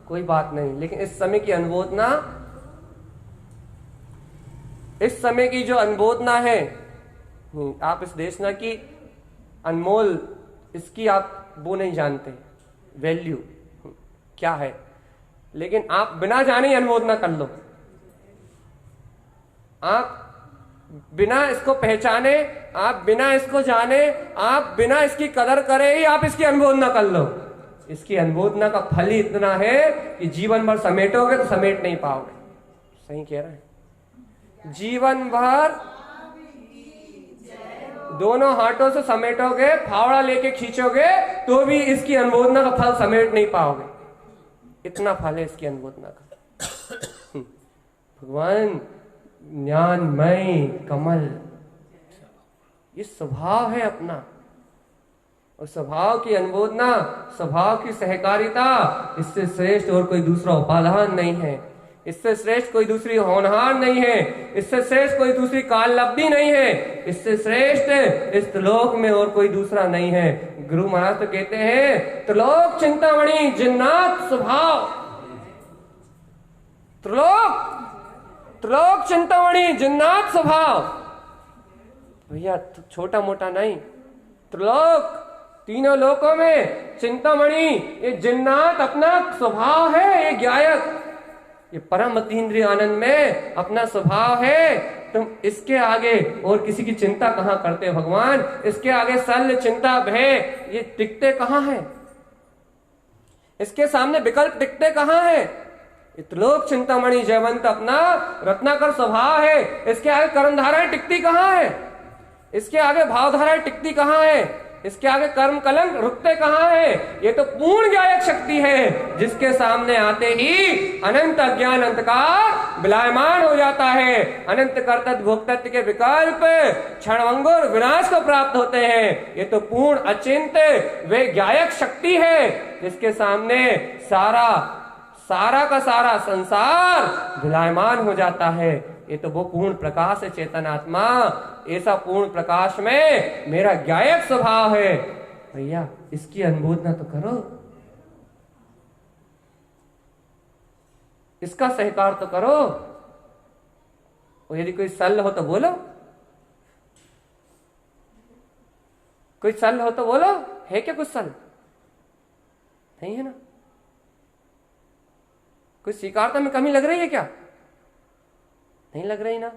कोई बात नहीं, लेकिन इस समय की अनुमोदना, इस समय की जो अनुमोदना है, आप इस देशना की अनमोल, इसकी आप वो नहीं जानते वैल्यू क्या है, लेकिन आप बिना जाने ही अनुमोदना कर लो। आप बिना इसको पहचाने, आप बिना इसको जाने, आप बिना इसकी कदर करे ही आप इसकी अनुमोदना कर लो। इसकी अनुमोदना का फल ही इतना है कि जीवन भर समेटोगे तो समेट नहीं पाओगे। सही कह रहे हैं, जीवन भर दोनों हाथों से समेटोगे, फावड़ा लेके खींचोगे तो भी इसकी अनुमोदना का फल समेट नहीं पाओगे। इतना फल है इसकी अनुमोदना का। भगवान ज्ञानमय कमल, ये स्वभाव है अपना, और स्वभाव की अनुमोदना, स्वभाव की सहकारिता, इससे श्रेष्ठ और कोई दूसरा उपादान नहीं है, इससे श्रेष्ठ कोई दूसरी होनहार नहीं है, इससे श्रेष्ठ कोई दूसरी काललब्धि नहीं है, इससे श्रेष्ठ इस त्रिलोक में और कोई दूसरा नहीं है। गुरु महाराज तो कहते हैं, त्रिलोक चिंतामणि जिन्नाथ स्वभाव, त्रिलोक चिंतामणि जिन्नाथ स्वभाव। भैया छोटा मोटा नहीं, त्रिलोक, तीनों लोकों में चिंतामणि, ये जिन्नात अपना स्वभाव है, ये गायक, ये परम अतीन्द्रिय आनंद में अपना स्वभाव है। तुम इसके आगे और किसी की चिंता कहां करते हो भगवान? इसके आगे शल्य चिंता भय ये टिकते कहां हैं? इसके सामने विकल्प टिकते कहां हैं? त्रिलोक चिंतामणि जयवंत अपना रत्नाकर स्वभाव है, इसके आगे कर्मधाराएं टिकती कहां है? इसके आगे भावधाराएं टिकती कहां है? इसके आगे कर्म कलंक रुकते कहां है? ये तो पूर्ण गायक शक्ति है, जिसके सामने आते ही अनंत अज्ञान अंधकार विलायमान हो जाता है, अनंत कर्तव्य भोक्तत्व के विकल्प क्षणभंगुर विनाश को प्राप्त होते हैं। ये तो पूर्ण अचिंत वे गायक शक्ति है, जिसके सामने सारा का सारा संसार विलायमान हो जाता है। ये तो वो पूर्ण प्रकाश है चेतन आत्मा। ऐसा पूर्ण प्रकाश में मेरा ज्ञायक स्वभाव है। भैया इसकी अनुभूति तो करो, इसका सहकार तो करो। और यदि कोई सल हो तो बोलो, कोई सल हो तो बोलो। है क्या कुछ सल? नहीं है ना। कोई स्वीकारता में कमी लग रही है क्या? नहीं लग रही ना।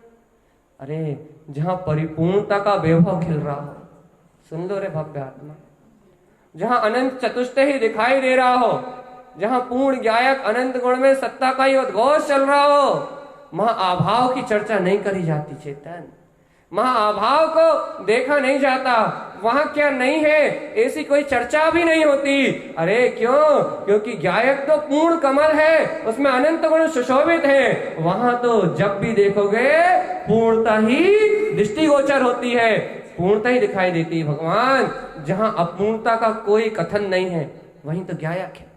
अरे जहां परिपूर्णता का वैभव खिल रहा हो, सुन लो रे भव्य आत्मा, जहां अनंत चतुष्टय ही दिखाई दे रहा हो, जहां पूर्ण ज्ञायक अनंत गुण में सत्ता का ही उद्घोष चल रहा हो, महाअभाव की चर्चा नहीं करी जाती चेतन। महाअभाव को देखा नहीं जाता। वहां क्या नहीं है ऐसी कोई चर्चा भी नहीं होती। अरे क्यों? क्योंकि ज्ञायक तो पूर्ण कमल है, उसमें अनंत गुण सुशोभित है। वहां तो जब भी देखोगे पूर्णता ही दृष्टिगोचर होती है, पूर्णता ही दिखाई देती है भगवान। जहां अपूर्णता का कोई कथन नहीं है वहीं तो ज्ञायक है।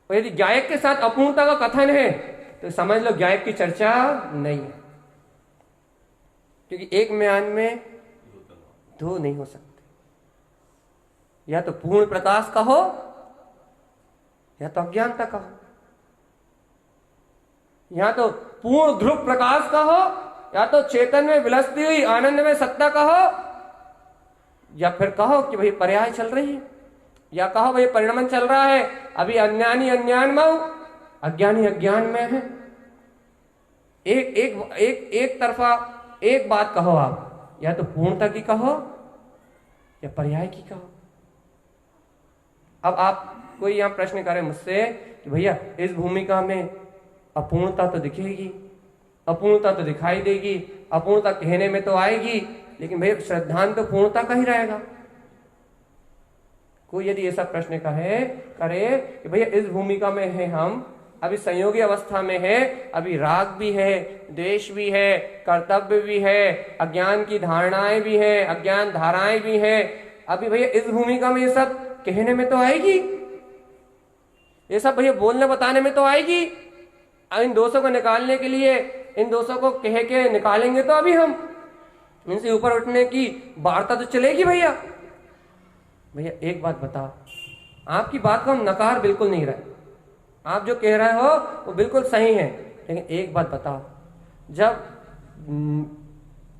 और यदि ज्ञायक के साथ अपूर्णता का कथन है तो समझ लो ज्ञायक की चर्चा नहीं है। क्योंकि एक म्यान में दो नहीं हो सकते। या तो पूर्ण प्रकाश का हो या तो अज्ञानता का हो, या तो पूर्ण ध्रुव प्रकाश का हो या तो चेतन में विलसती हुई आनंद में सत्ता का हो, या फिर कहो कि भाई पर्याय चल रही है, या कहो भाई परिणमन चल रहा है। अभी अज्ञानी अज्ञान में, अज्ञानी अज्ञान में है। एक एक एक एक तरफा एक बात कहो आप, या तो पूर्णता की कहो या पर्याय की कहो। अब आप कोई यहां प्रश्न करे मुझसे कि भैया इस भूमिका में अपूर्णता तो दिखेगी, अपूर्णता तो दिखाई देगी, अपूर्णता कहने में तो आएगी, लेकिन भैया श्रद्धांत तो पूर्णता का ही रहेगा। कोई यदि ऐसा प्रश्न करे कि भैया इस भूमिका में है, हम अभी संयोगी अवस्था में है, अभी राग भी है, द्वेष भी है, कर्तव्य भी है, अज्ञान की धारणाएं भी है, अज्ञान धाराएं भी है। अभी भैया इस भूमिका में ये सब कहने में तो आएगी, ये सब भैया बोलने बताने में तो आएगी। इन दोषों को निकालने के लिए इन दोषों को कह के निकालेंगे तो अभी हम इनसे ऊपर उठने की वार्ता तो चलेगी। भैया भैया एक बात बताओ, आपकी बात को हम नकार बिल्कुल नहीं रहे, आप जो कह रहे हो वो बिल्कुल सही है, लेकिन एक बात बताओ, जब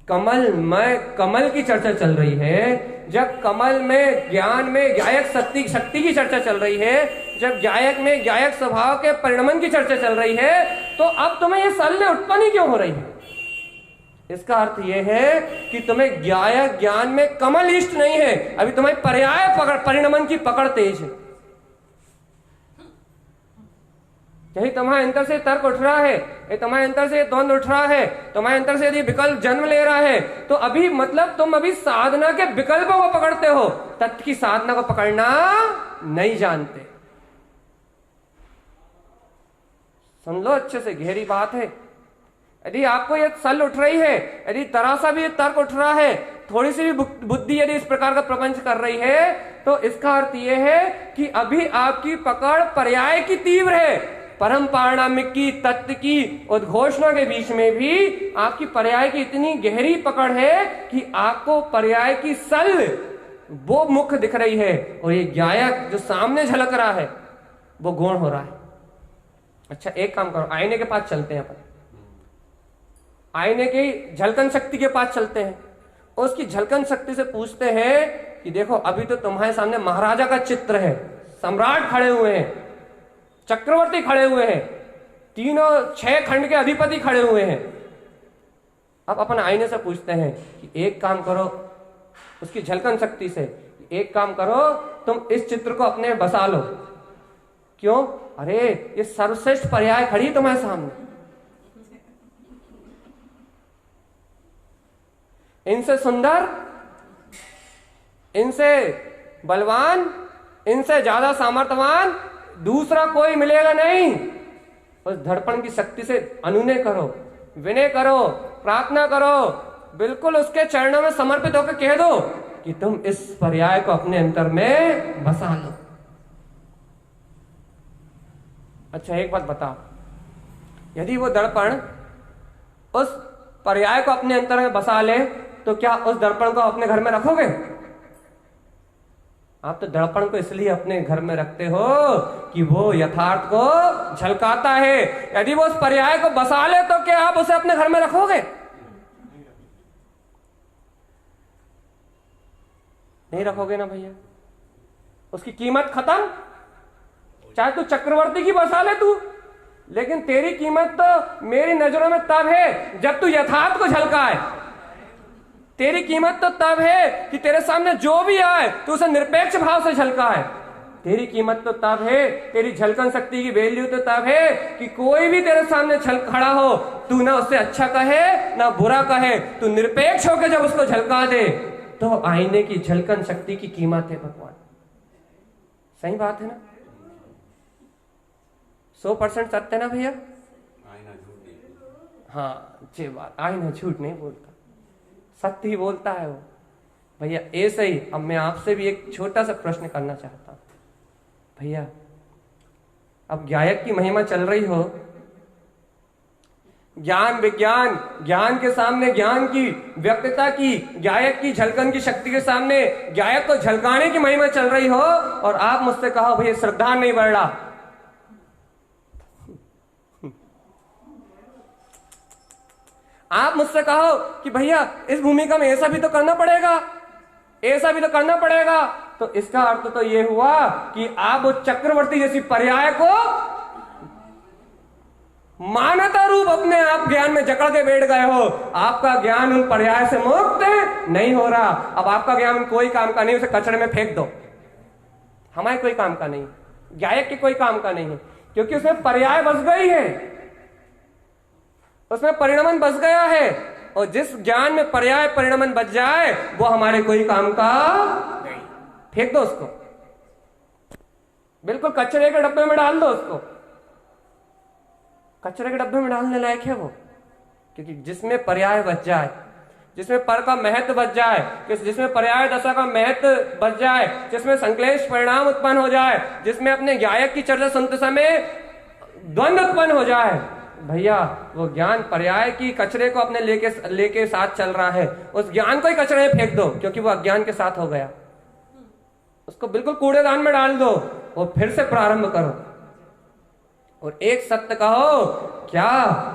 कमल की चर्चा चल रही है, जब कमल में ज्ञान में ज्ञायक शक्ति की चर्चा चल रही है, जब ज्ञायक में ज्ञायक स्वभाव के परिणमन की चर्चा चल रही है, तो अब तुम्हें ये सल्ले उत्पन्न क्यों हो रही है? इसका अर्थ यह है कि तुम्हें ज्ञायक ज्ञान में कमल इष्ट नहीं है, अभी तुम्हें पर्याय परिणमन की पकड़ तेज है। यही तुम्हारे अंतर से तर्क उठ रहा है, ये तुम्हारे अंतर से द्वंद्व उठ रहा है, तुम्हारे अंतर से यदि विकल्प जन्म ले रहा है, तो अभी मतलब तुम अभी साधना के विकल्पों को पकड़ते हो, तत्व की साधना को पकड़ना नहीं जानते। सुन लो अच्छे से, गहरी बात है। यदि आपको ये सल उठ रही है, यदि तरह सा भी ये तर्क उठ रहा है, थोड़ी सी भी बुद्धि यदि इस प्रकार का प्रपंच कर रही है, तो इसका अर्थ यह है कि अभी आपकी पकड़ पर्याय की तीव्र है। परम पारणामिक की तत्व की उद्घोषणा के बीच में भी आपकी पर्याय की इतनी गहरी पकड़ है कि आपको पर्याय की सल वो मुख दिख रही है, और ये ज्ञायक जो सामने झलक रहा है वो गौण हो रहा है। अच्छा एक काम करो, आईने के पास चलते हैं अपन, आईने की झलकन शक्ति के पास चलते हैं, और उसकी झलकन शक्ति से पूछते हैं कि देखो अभी तो तुम्हारे सामने महाराजा का चित्र है, सम्राट खड़े हुए हैं, चक्रवर्ती खड़े हुए हैं, तीनों 6 खंड के अधिपति खड़े हुए हैं। अब अपन आईने से पूछते हैं कि एक काम करो, उसकी झलकन शक्ति से एक काम करो, तुम इस चित्र को अपने बसा लो। क्यों? अरे ये सर्वश्रेष्ठ पर्याय खड़ी है तुम्हारे सामने, इनसे सुंदर, इनसे बलवान, इनसे ज्यादा सामर्थ्यवान दूसरा कोई मिलेगा नहीं। उस धड़पन की शक्ति से अनुनय करो, विनय करो, प्रार्थना करो, बिल्कुल उसके चरणों में समर्पित होकर कह दो कि तुम इस पर्याय को अपने अंतर में बसा लो। अच्छा एक बात बताओ, यदि वो दर्पण उस पर्याय को अपने अंतर में बसा ले तो क्या उस दर्पण को अपने घर में रखोगे? आप तो दर्पण को इसलिए अपने घर में रखते हो कि वो यथार्थ को झलकाता है। यदि वो उस पर्याय को बसा ले तो क्या आप उसे अपने घर में रखोगे? नहीं रखोगे ना भैया। उसकी कीमत खत्म। चाहे तू चक्रवर्ती की बसा ले तू, लेकिन तेरी कीमत तो मेरी नजरों में तब है जब तू यथार्थ को झलकाए। तेरी कीमत तो तब है कि तेरे सामने जो भी आए तो उसे निरपेक्ष भाव से झलकाए। तेरी कीमत तो तब है, तेरी झलकन शक्ति की वैल्यू तो तब है कि कोई भी तेरे सामने खड़ा हो, तू ना उससे अच्छा कहे ना बुरा कहे, तू निरपेक्ष होकर जब उसको झलका दे तो आईने की झलकन शक्ति की कीमत है भगवान। सही बात है ना? 100% सत्य ना भैया? हाँ ये बात, आईना झूठ नहीं बोलता, सत्य ही बोलता है वो। भैया ऐसे ही अब मैं आपसे भी एक छोटा सा प्रश्न करना चाहता हूं। भैया अब गायक की महिमा चल रही हो, ज्ञान विज्ञान, ज्ञान के सामने ज्ञान की व्यक्तता की, गायक की झलकन की शक्ति के सामने गायक को झलकाने की महिमा चल रही हो, और आप मुझसे कहो भैया श्रद्धा नहीं बढ़ रहा। आप मुझसे कहो कि भैया इस भूमिका में ऐसा भी तो करना पड़ेगा, ऐसा भी तो करना पड़ेगा, तो इसका अर्थ तो यह हुआ कि आप उस चक्रवर्ती जैसी पर्याय को मानता रूप अपने आप ज्ञान में जकड़ के बैठ गए हो। आपका ज्ञान उन पर्याय से मुक्त नहीं हो रहा। अब आपका ज्ञान कोई काम का नहीं, उसे कचरे में फेंक दो। हमारे कोई काम का नहीं, गायक के कोई काम का नहीं है, क्योंकि उसमें पर्याय बस गई है, उसमें परिणमन बस गया है। और जिस ज्ञान में पर्याय परिणमन बच जाए वो हमारे कोई काम का नहीं। फेंक दो उसको, बिल्कुल कचरे के डब्बे में डाल दो उसको। कचरे के डब्बे में डालने लायक है वो, क्योंकि जिसमें पर्याय बच जाए, जिसमें पर का महत्व बच जाए, जिसमें पर्याय दशा का महत्व बच जाए, जिसमें संक्लेश परिणाम उत्पन्न हो जाए, जिसमें अपने गायक की चर्चा सुनते समय द्वंद्व उत्पन्न हो जाए, भैया वो ज्ञान पर्याय की कचरे को अपने लेके साथ चल रहा है, उस ज्ञान को ही कचरे में फेंक दो, क्योंकि वो अज्ञान के साथ हो गया। उसको बिल्कुल कूड़ेदान में डाल दो और फिर से प्रारंभ करो। और एक सत्य कहो क्या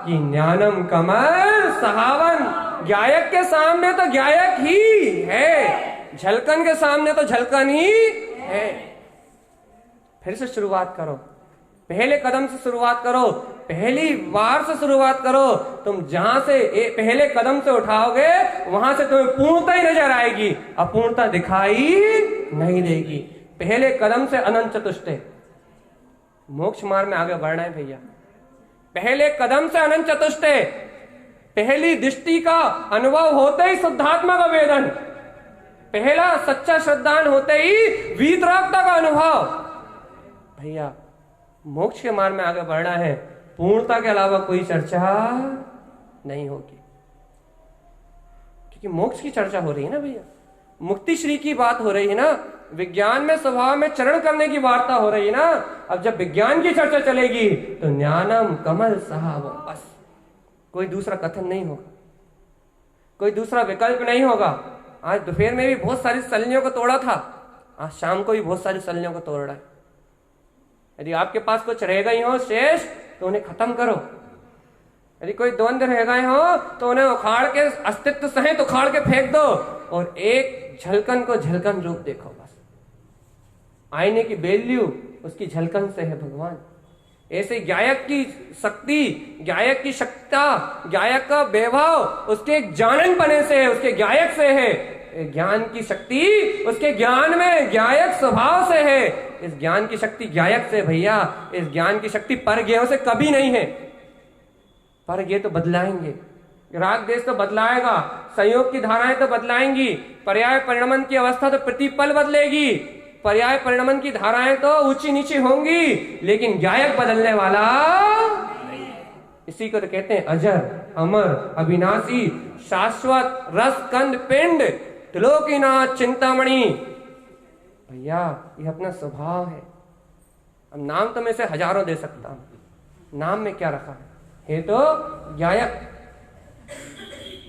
कि ज्ञानम कमल सहावन, गायक के सामने तो गायक ही है, झलकन के सामने तो झलकन ही है। फिर से शुरुआत करो, पहले कदम से शुरुआत करो, पहली बार से शुरुआत करो। तुम जहां से पहले कदम से उठाओगे वहां से तुम्हें पूर्णता ही नजर आएगी, अपूर्णता दिखाई नहीं देगी। पहले कदम से अनंत चतुष्टय, मोक्ष मार्ग में आगे बढ़ना है भैया। पहले कदम से अनंत चतुष्टय, पहली दृष्टि का अनुभव होते ही शुद्धात्मा का वेदन, पहला सच्चा श्रद्धान होते ही वीतरागता का अनुभव। भैया मोक्ष के मार्ग में आगे बढ़ना है, पूर्णता के अलावा कोई चर्चा नहीं होगी, क्योंकि मोक्ष की चर्चा हो रही है ना भैया, मुक्ति श्री की बात हो रही है ना, विज्ञान में स्वभाव में चरण करने की वार्ता हो रही है ना। अब जब विज्ञान की चर्चा चलेगी तो ज्ञानम कमल सहावम, बस कोई दूसरा कथन नहीं होगा, कोई दूसरा विकल्प नहीं होगा। आज दोपहर में भी बहुत सारी सल्लियों को तोड़ा था, आज शाम को भी बहुत सारी सल्लियों को तोड़ रहा है। यदि आपके पास कुछ रह गई हो शेष तो उन्हें खत्म करो, यदि कोई द्वंद्व रह गए हो तो उन्हें उखाड़ के अस्तित्व सहित उखाड़ के फेंक दो और एक झलकन को झलकन रूप देखो। बस आईने की वैल्यू उसकी झलकन से है भगवान। ऐसे गायक की शक्ति, गायक की शक्ति, गायक का वैभव उसके जानन पने से है, उसके गायक से है। ज्ञान की शक्ति उसके ज्ञान में गायक स्वभाव से है। इस ज्ञान की शक्ति गायक से भैया, इस ज्ञान की शक्ति परज्ञों से कभी नहीं है। परज्ञ तो बदलाएंगे, राग देश तो बदलाएगा, संयोग की धाराएं तो बदलाएंगी, पर्याय परिणमन की अवस्था तो प्रतिपल बदलेगी, पर्याय परिणमन की धाराएं तो ऊंची नीची होंगी, लेकिन गायक बदलने वाला इसी को तो कहते हैं अजर अमर अविनाशी शाश्वत रस कंद पिंड त्रिलोकीनाथ चिंतामणि। भैया ये अपना स्वभाव है। अब नाम तो मैं से हजारों दे सकता हूं, नाम में क्या रखा है तो गायक, तेरे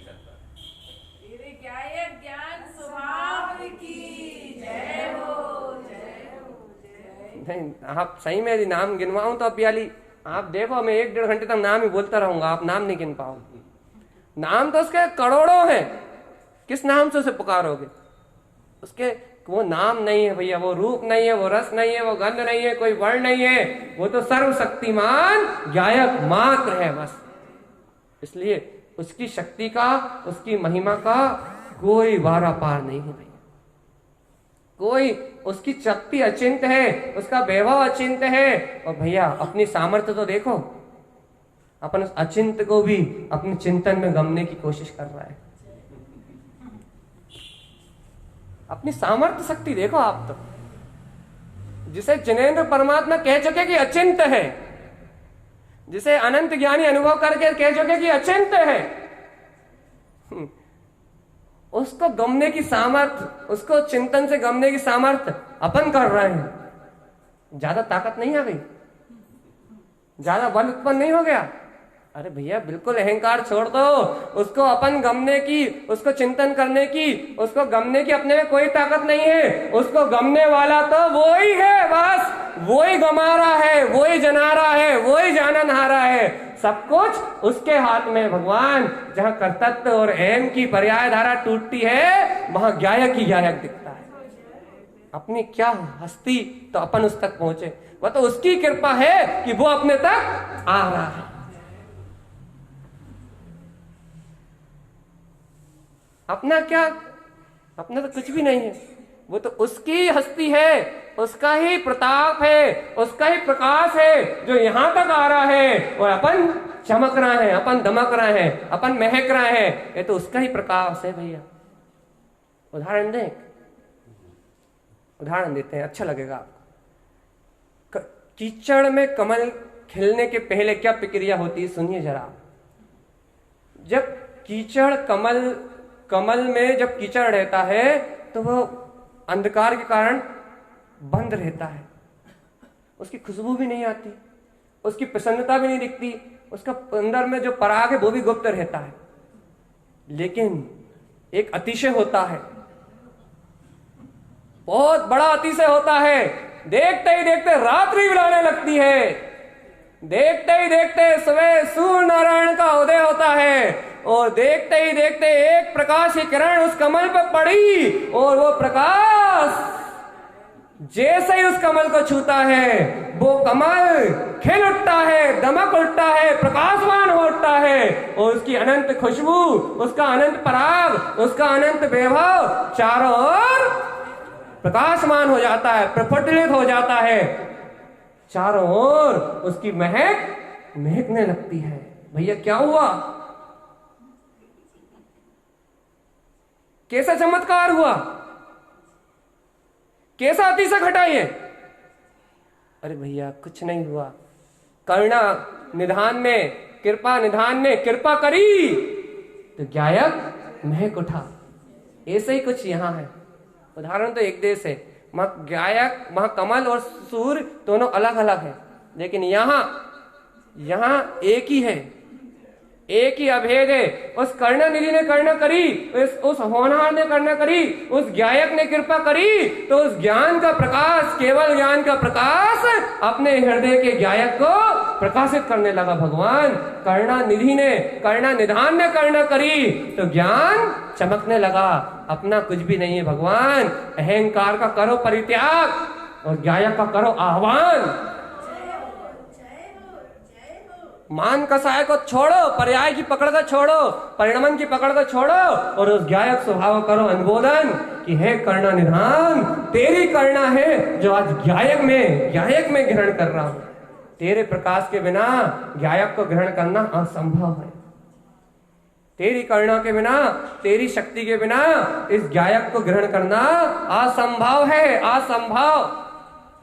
ज्ञान स्वभाव की जय हो, जय हो, जय। नहीं, आप सही में यदि नाम गिनवाऊं तो अबियाली आप देखो, मैं 1-1.5 घंटे तक नाम ही बोलता रहूंगा, आप नाम नहीं गिन पाओगे। नाम तो उसके करोड़ों हैं, किस नाम से उसे पुकारोगे? उसके वो नाम नहीं है भैया, वो रूप नहीं है, वो रस नहीं है, वो गंध नहीं है, कोई वर्ण नहीं है, वो तो सर्वशक्तिमान गायक मात्र है बस। इसलिए उसकी शक्ति का, उसकी महिमा का कोई वारा पार नहीं है भैया। कोई, उसकी शक्ति अचिंत है, उसका वैभव अचिंत है। और भैया अपनी सामर्थ्य तो देखो, अपन उस अचिंत को भी अपने चिंतन में गमने की कोशिश कर रहा है। अपनी सामर्थ्य शक्ति देखो आप तो, जिसे जिनेंद्र परमात्मा कह चुके कि अचिंत है, जिसे अनंत ज्ञानी अनुभव करके कह चुके कि अचिंत है, उसको गमने की सामर्थ्य, उसको चिंतन से गमने की सामर्थ्य अपन कर रहे हैं। ज्यादा ताकत नहीं आ गई, ज्यादा बल उत्पन्न नहीं हो गया? अरे भैया बिल्कुल अहंकार छोड़ दो, उसको अपन गमने की, उसको चिंतन करने की, उसको गमने की अपने में कोई ताकत नहीं है। उसको गमने वाला तो वो ही है, बस वो ही गमा रहा है, वो ही जना रहा है, वो ही जानन हारा है। सब कुछ उसके हाथ में भगवान। जहां कर्तव्य और अहम की पर्याय धारा टूटती है, वहां गायक ही गायक दिखता है। अपनी क्या हस्ती तो अपन उस तक पहुंचे, वह तो उसकी कृपा है कि वो अपने तक आ रहा है। अपना क्या, अपना तो कुछ भी नहीं है, वो तो उसकी हस्ती है, उसका ही प्रताप है, उसका ही प्रकाश है जो यहां तक आ रहा है। और अपन चमक रहा है, अपन दमक रहा है, अपन महक रहा है, ये तो उसका ही प्रकाश है भैया। उदाहरण दें, उदाहरण देते हैं, अच्छा लगेगा आपको। कीचड़ में कमल खिलने के पहले क्या प्रक्रिया होती है, सुनिए जरा। जब कीचड़ कमल में जब कीचड़ रहता है तो वह अंधकार के कारण बंद रहता है, उसकी खुशबू भी नहीं आती, उसकी प्रसन्नता भी नहीं दिखती, उसका अंदर में जो पराग है वो भी गुप्त रहता है। लेकिन एक अतिशय होता है, बहुत बड़ा अतिशय होता है। देखते ही देखते रात्रि बुलाने लगती है, देखते ही देखते सुबह सूर्य नारायण का उदय होता है, और देखते ही देखते एक प्रकाश की किरण उस कमल पर पड़ी, और वो प्रकाश जैसे ही उस कमल को छूता है, वो कमल खिल उठता है, दमक उठता है, प्रकाशमान हो उठता है, और उसकी अनंत खुशबू, उसका अनंत पराग, उसका अनंत वैभव चारों ओर प्रकाशमान हो जाता है, प्रफुल्लित हो जाता है, चारों ओर उसकी महक महकने लगती है। भैया क्या हुआ, कैसा चमत्कार हुआ, कैसा अतिशय घटाई है? अरे भैया कुछ नहीं हुआ, करुणा निधान में, कृपा निधान में कृपा करी तो गायक महक उठा। ऐसे ही कुछ यहां है। उदाहरण तो एक देश है, वहां गायक, वहां कमल और सूर्य दोनों अलग अलग है, लेकिन यहां एक ही है, एक ही अभेद है। उस करुणानिधि ने करुणा करी, उस होनहार ने करुणा करी, उस गायक ने कृपा करी, तो उस ज्ञान का प्रकाश, केवल ज्ञान का प्रकाश अपने हृदय के गायक को प्रकाशित करने लगा भगवान। करुणानिधि ने, करुणा निधान ने करुणा करी तो ज्ञान चमकने लगा। अपना कुछ भी नहीं है भगवान, अहंकार का करो परित्याग और गायक का करो आह्वान। मान कसाय को छोड़ो, पर्याय की पकड़ को छोड़ो, परिणमन की पकड़ को छोड़ो, और उस गायक स्वभाव करो अनुमोदन कि हे करुणा निधान, तेरी करुणा है जो आज गायक में ग्रहण कर रहा हूं। तेरे प्रकाश के बिना गायक को ग्रहण करना असंभव है। तेरी करुणा के बिना, तेरी शक्ति के बिना इस गायक को ग्रहण करना असंभव है, असंभव।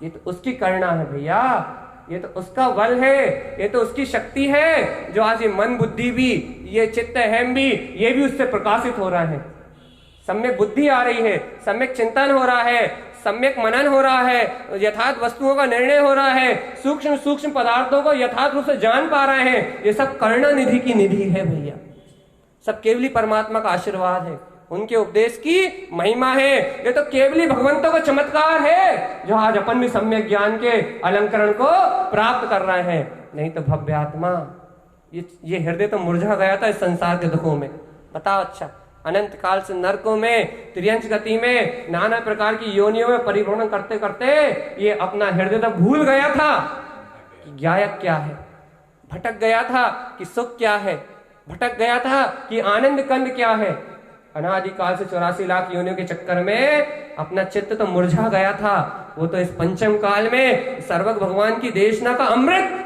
ये तो उसकी करुणा है भैया, ये तो उसका बल है, ये तो उसकी शक्ति है जो आज ये मन बुद्धि भी, ये चित्त अहम भी, ये भी उससे प्रकाशित हो रहा है। सम्यक बुद्धि आ रही है, सम्यक चिंतन हो रहा है, सम्यक मनन हो रहा है, यथार्थ वस्तुओं का निर्णय हो रहा है, सूक्ष्म सूक्ष्म पदार्थों को यथार्थ रूप से जान पा रहे हैं। ये सब करुणा निधि की निधि है भैया। सब केवली परमात्मा का आशीर्वाद है, उनके उपदेश की महिमा है। ये तो केवली भगवंतों का चमत्कार है जो आज अपन भी सम्यक ज्ञान के अलंकरण को प्राप्त कर रहे हैं। नहीं तो भव्य आत्मा, ये हृदय तो मुरझा गया था इस संसार के दुखों में। बताओ, अच्छा अनंत काल से नरकों में, त्रियंश गति में, नाना प्रकार की योनियों में परिभ्रमण करते करते ये अपना हृदय तो भूल गया था कि ज्ञायक क्या है, भटक गया था कि सुख क्या है, भटक गया था कि आनंद कंद क्या है। अनादिकाल से 84 लाख योनियों के चक्कर में अपना चित्त तो मुरझा गया था। वो तो इस पंचम काल में सर्वज्ञ भगवान की देशना का अमृत,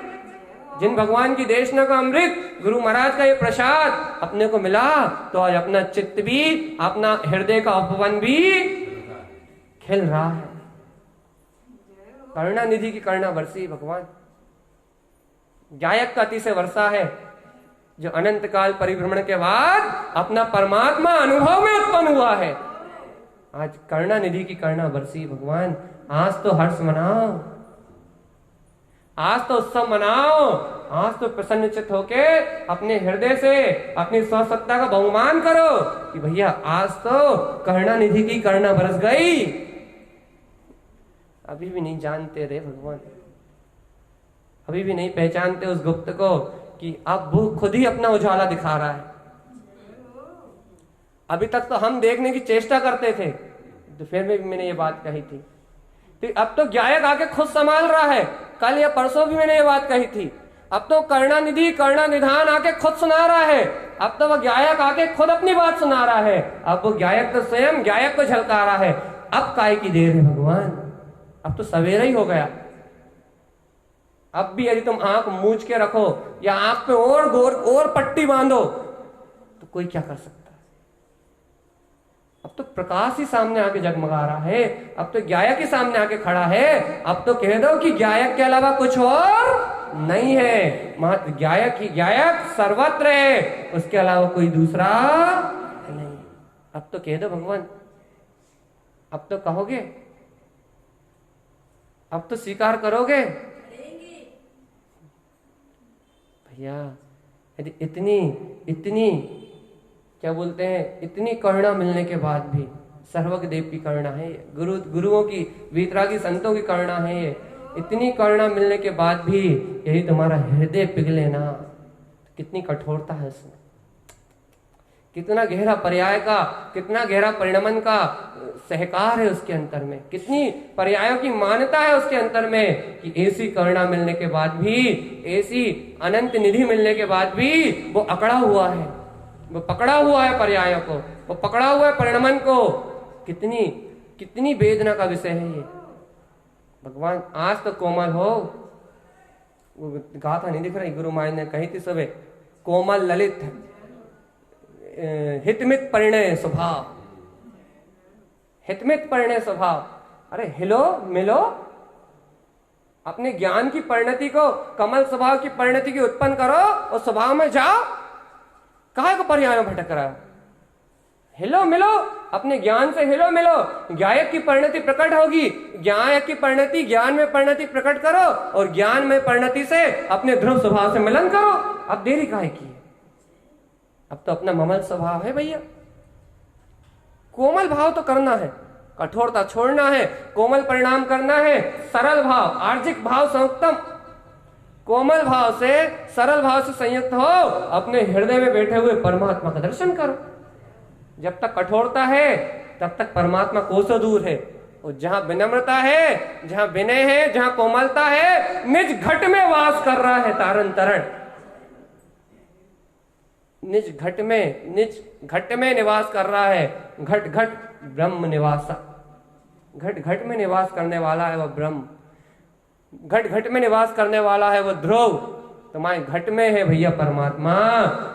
जिन भगवान की देशना का अमृत, गुरु महाराज का ये प्रसाद अपने को मिला, तो आज अपना चित्त भी, अपना हृदय का उपवन भी खिल रहा है। करुणा निधि की करुणा बरसी भगवान, गायक का अति से वर्षा है, जो अनंत काल परिभ्रमण के बाद अपना परमात्मा अनुभव में उत्पन्न हुआ है। आज करुणा निधि की करुणा बरसी भगवान। आज तो हर्ष मनाओ, आज तो उत्सव मनाओ, आज तो प्रसन्नचित होके अपने हृदय से अपनी स्वसत्ता का बहुमान करो कि भैया आज तो करुणा निधि की करुणा बरस गई। अभी भी नहीं जानते रे भगवान, अभी भी नहीं पहचानते उस गुप्त को कि अब वो खुद ही अपना उजाला दिखा रहा है। अभी तक तो हम देखने की चेष्टा करते थे, तो फिर भी मैंने ये बात कही थी। तो अब तो गायक आके खुद संभाल रहा है। कल या परसों भी मैंने ये बात कही थी। अब तो करुणा निधि, करुणा निधान आके खुद सुना रहा है। अब तो वह गायक आके खुद अपनी बात सुना रहा है। अब वो गायक तो स्वयं गायक को झलका रहा है। अब काय की देर है भगवान, अब तो सवेरा ही हो गया। अब भी यदि तुम आंख मूंझ के रखो या आंख पे और पट्टी बांधो तो कोई क्या कर सकता है। अब तो प्रकाश ही सामने आके जगमगा रहा है, अब तो गायक ही सामने आके खड़ा है। अब तो कह दो कि गायक के अलावा कुछ और नहीं है। महत गायक ही गायक सर्वत्र है, उसके अलावा कोई दूसरा नहीं। अब तो कह दो भगवान, अब तो कहोगे, अब तो स्वीकार करोगे भैया। यदि इतनी क्या बोलते हैं, इतनी करुणा मिलने के बाद भी, सर्वज्ञ देव की करुणा है, गुरुओं की, वीतरागी संतों की करुणा है ये, इतनी करुणा मिलने के बाद भी यही तुम्हारा हृदय पिघले ना, कितनी कठोरता है इसमें, कितना गहरा पर्याय का, कितना गहरा परिणमन का सहकार है उसके अंतर में, कितनी पर्यायों की मान्यता है उसके अंतर में कि ऐसी करुणा मिलने के बाद भी, ऐसी अनंत निधि मिलने के बाद भी वो अकड़ा हुआ है, वो पकड़ा हुआ है पर्यायों को, वो पकड़ा हुआ है परिणमन को। कितनी वेदना का विषय है ये भगवान। आज तो कोमल हो, वो गाथा नहीं दिख रही, गुरु महाराज ने कही थी सुबह, कोमल ललित हितमित परिणय स्वभाव, हितमित परिणय स्वभाव। अरे हिलो मिलो, अपने ज्ञान की परिणति को, कमल स्वभाव की परिणति की उत्पन्न करो और स्वभाव में जाओ। काहे को पर्यायों भटक रहा है? हिलो मिलो, अपने ज्ञान से हिलो मिलो, गायक की परिणति प्रकट होगी। गायक की परिणति, ज्ञान में परिणति प्रकट करो और ज्ञान में परिणति से अपने ध्रुव स्वभाव से मिलन करो। अब देरी काहे की है? अब तो अपना ममल स्वभाव है भैया। कोमल भाव तो करना है, कठोरता छोड़ना है, कोमल परिणाम करना है, सरल भाव, आर्जिक भाव संयुक्तम, कोमल भाव से, सरल भाव से संयुक्त हो, अपने हृदय में बैठे हुए परमात्मा का दर्शन करो। जब तक कठोरता है तब तक परमात्मा कोसों दूर है। और जहां विनम्रता है, जहां विनय है, जहां कोमलता है, निज घट में वास कर रहा है तारण तरण। निज घट में निवास कर रहा है। घट घट ब्रह्म निवासा, घट घट में निवास करने वाला है वह ब्रह्म, घट घट में निवास करने वाला है वह ध्रुव। तुम्हारे घट में है भैया परमात्मा।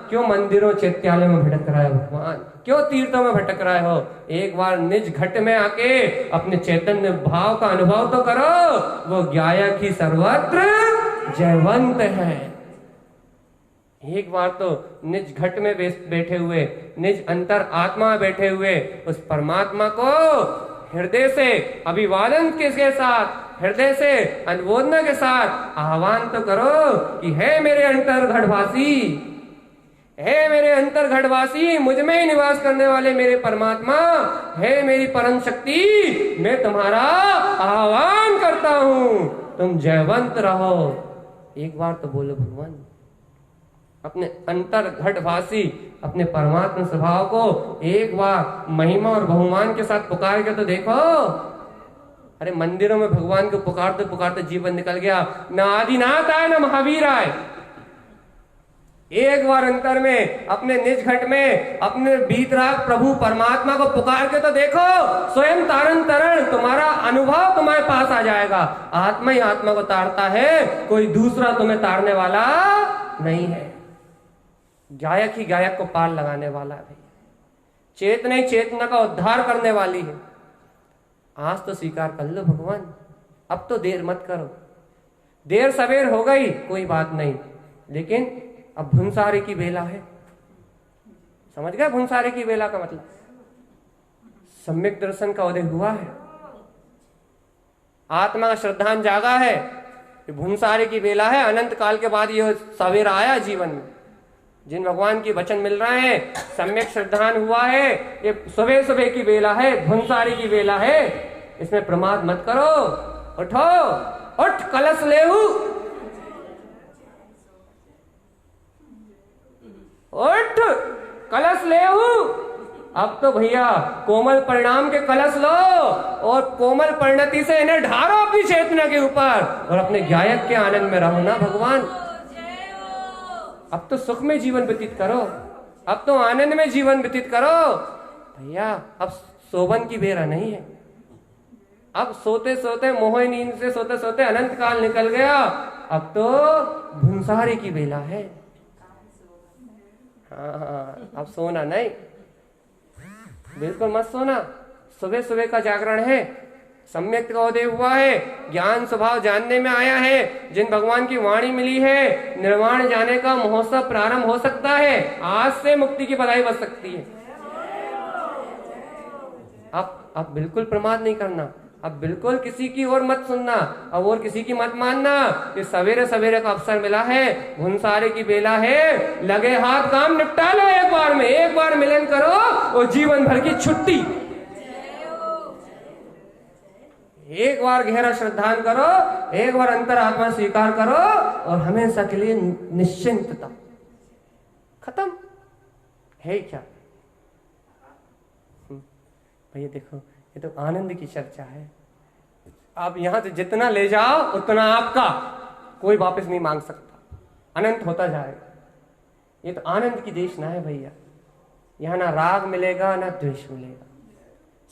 क्यों मंदिरों चैत्यालयों में भटक रहा है भगवान? क्यों तीर्थों में भटक रहे हो? एक बार निज घट में आके अपने चैतन्य भाव का अनुभव तो करो। वो गायक ही सर्वत्र जयवंत है। एक बार तो निज घट में बैठे हुए, निज अंतर आत्मा में बैठे हुए उस परमात्मा को हृदय से अभिवादन के साथ, हृदय से अनुमोदना के साथ आह्वान तो करो कि हे मेरे अंतर घटवासी, हे मेरे अंतर घटवासी, मुझ में ही निवास करने वाले मेरे परमात्मा, हे मेरी परम शक्ति, मैं तुम्हारा आह्वान करता हूं, तुम जयवंत रहो। एक बार तो बोलो भगवान, अपने अंतर घटवासी, अपने परमात्मा स्वभाव को एक बार महिमा और बहुमान के साथ पुकार के तो देखो। अरे मंदिरों में भगवान को पुकारते पुकारते जीवन निकल गया, न आदिनाथ आए न महावीर आए। एक बार अंतर में, अपने निज घट में, अपने भीतराग प्रभु परमात्मा को पुकार के तो देखो, स्वयं तारण तरण तुम्हारा अनुभव तुम्हारे पास आ जाएगा। आत्मा ही आत्मा को तारता है, कोई दूसरा तुम्हें तारने वाला नहीं है। गायक ही गायक को पार लगाने वाला है, चेतना ही चेतना का उद्धार करने वाली है। आज तो स्वीकार कर लो भगवान, अब तो देर मत करो। देर सवेर हो गई कोई बात नहीं, लेकिन अब भुंसारे की बेला है। समझ गए भुंसारे की बेला का मतलब? सम्यक दर्शन का उदय हुआ है, आत्मा का श्रद्धान जागा है, भुंसारे की बेला है। अनंत काल के बाद यह सवेरा आया जीवन में, जिन भगवान की वचन मिल रहे हैं, सम्यक श्रद्धान हुआ है। ये सुबह सुबह की बेला है, भुंसारी की बेला है, इसमें प्रमाद मत करो। उठो, उठ कलश लेहू, उठ कलश लेहू। अब तो भैया कोमल परिणाम के कलश लो और कोमल परिणति से इन्हें ढारो अपनी चेतना के ऊपर और अपने गायक के आनंद में रहो ना भगवान। अब तो सुख में जीवन व्यतीत करो, अब तो आनंद में जीवन व्यतीत करो भैया। अब सोबन की बेरा नहीं है, अब सोते सोते मोह नींद से सोते सोते अनंत काल निकल गया, अब तो भुंसारे की बेला है। हाँ, अब सोना नहीं, बिल्कुल मत सोना। सुबह सुबह का जागरण है, सम्यक का उदय हुआ है, ज्ञान स्वभाव जानने में आया है, जिन भगवान की वाणी मिली है, निर्वाण जाने का महोत्सव प्रारंभ हो सकता है। आज से मुक्ति की बधाई बज सकती है। अब बिल्कुल प्रमाद नहीं करना, अब बिल्कुल किसी की और मत सुनना, अब और किसी की मत मानना। ये सवेरे सवेरे का अवसर मिला है, भुंसारे की बेला है, लगे हाथ काम निपटा लो एक बार में, एक बार मिलन करो और जीवन भर की छुट्टी। एक बार गहरा श्रद्धान करो, एक बार अंतर आत्मा स्वीकार करो और हमेशा के लिए निश्चिंतता। खत्म है क्या भैया? देखो ये तो आनंद की चर्चा है। आप यहां से जितना ले जाओ उतना आपका, कोई वापस नहीं मांग सकता, अनंत होता जाएगा। ये तो आनंद की देशना है भैया। यहां ना राग मिलेगा ना द्वेष मिलेगा,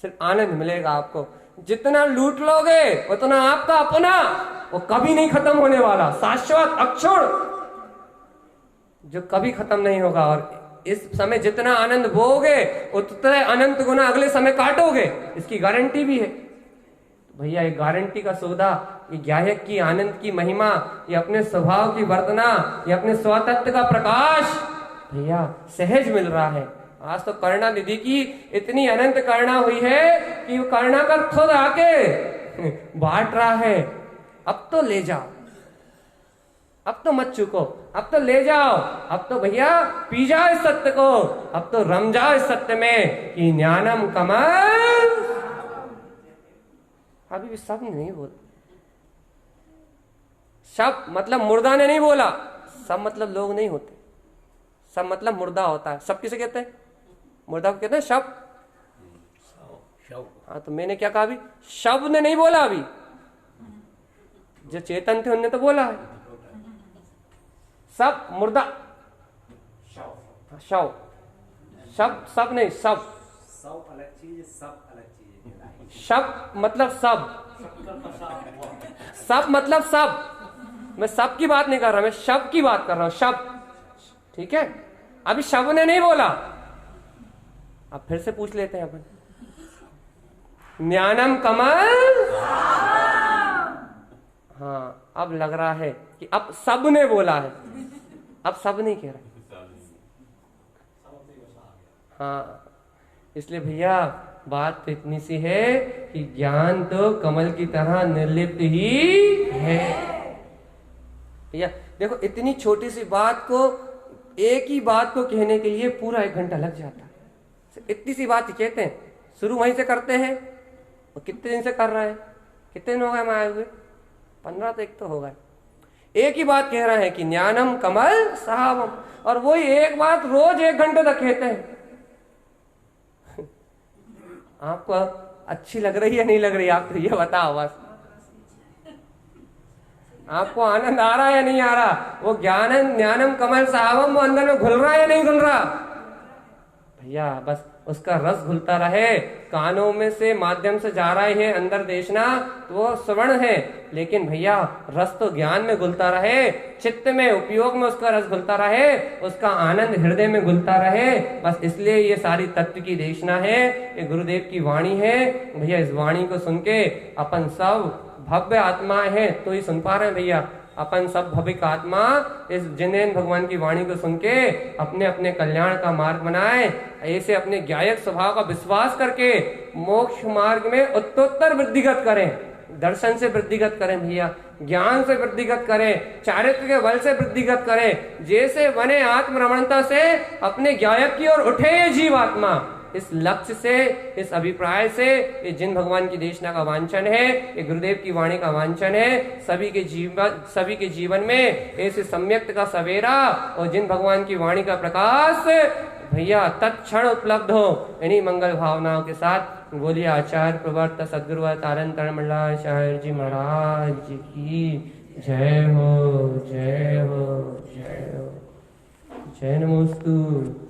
सिर्फ आनंद मिलेगा आपको। जितना लूट लोगे उतना आपका अपना, वो कभी नहीं खत्म होने वाला, शाश्वत अक्षुण, जो कभी खत्म नहीं होगा। और इस समय जितना आनंद भोगे उतने अनंत गुना अगले समय काटोगे, इसकी गारंटी भी है। तो भैया ये गारंटी का सौदा, ये गायक की आनंद की महिमा, ये अपने स्वभाव की वर्तना, ये अपने स्वतत्व का प्रकाश भैया सहज मिल रहा है। आज तो करुणा निधि की इतनी अनंत करुणा हुई है कि वो करुणा कर खुद आके बांट रहा है। अब तो ले जाओ, अब तो मत चुको, अब तो ले जाओ, अब तो भैया पी जाओ इस सत्य को, अब तो रम जाओ इस सत्य में कि ज्ञानम कमल। अभी भी शब्द नहीं बोला, शब्द मतलब मुर्दा ने नहीं बोला, सब मतलब लोग नहीं होते, सब मतलब मुर्दा होता है। सब किसे कहते हैं? मुर्दा को कहते हैं शब। हाँ तो मैंने क्या कहा अभी? शब्द ने नहीं बोला, अभी जो चेतन थे उनने तो बोला है। सब मुर्दा, शव, शब्द सब नहीं, सब अलग चीज, सब अलग चीज। शब्द मतलब सब, सब मतलब सब। मैं सब की बात नहीं कर रहा, मैं शब्द की बात कर रहा हूं, शब्द। ठीक है, अभी शब्द ने नहीं बोला। अब फिर से पूछ लेते हैं अपन, ज्ञानम कमल। हाँ अब लग रहा है कि अब सब ने बोला है, अब सब नहीं कह रहा। हाँ इसलिए भैया बात तो इतनी सी है कि ज्ञान तो कमल की तरह निर्लिप्त ही है। भैया देखो इतनी छोटी सी बात को एक ही बात को कहने के लिए पूरा 1 घंटा लग जाता है। इतनी सी बात कहते हैं, शुरू वहीं से करते हैं। और कितने दिन से कर रहे हैं? कितने दिन हो गए आए हुए? 15 तो एक तो हो गए। एक ही बात कह रहे हैं कि ज्ञानम कमल सहावम, और वही एक बात रोज 1 घंटे तक कहते हैं। आपको अच्छी लग रही है नहीं लग रही? आप तो ये बताओ बस, आपको आनंद आ रहा है या नहीं आ रहा? वो ज्ञानम कमल सहावम वो अंदर में घुल रहा है या नहीं घुल रहा? भैया बस उसका रस घुलता रहे। कानों में से माध्यम से जा रहा है अंदर देखना तो वो श्रवण है, लेकिन भैया रस तो ज्ञान में घुलता रहे, चित्त में उपयोग में उसका रस घुलता रहे, उसका आनंद हृदय में घुलता रहे। बस इसलिए ये सारी तत्व की देशना है, ये गुरुदेव की वाणी है। भैया इस वाणी को सुन के अपन सब भव्य आत्माएं हैं तो ही सुन पा रहे हैं। भैया अपन सब भविक आत्मा इस जिनेन्द्र भगवान की वाणी को सुन के अपने अपने कल्याण का मार्ग बनाए, ऐसे अपने ज्ञायक स्वभाव का विश्वास करके मोक्ष मार्ग में उत्तरोत्तर वृद्धिगत करें, दर्शन से वृद्धिगत करें भैया, ज्ञान से वृद्धिगत करें, चारित्र के बल से वृद्धिगत करें। जैसे बने आत्मरमणता से अपने ज्ञायक की ओर उठे ये जीवात्मा, इस लक्ष्य से, इस अभिप्राय से ये जिन भगवान की देशना का वांछन है, ये गुरुदेव की वाणी का वांछन है। सभी के जीवन में ऐसे सम्यक्त का सवेरा और जिन भगवान की वाणी का प्रकाश भैया तत्क्षण उपलब्ध हो। इन्हीं मंगल भावनाओं के साथ बोलिए आचार्य प्रवर्त सदगुरु तारण तरणमल्लाचार्य जी महाराज की जय हो, जय हो, जय हो। जय नमोस्तु।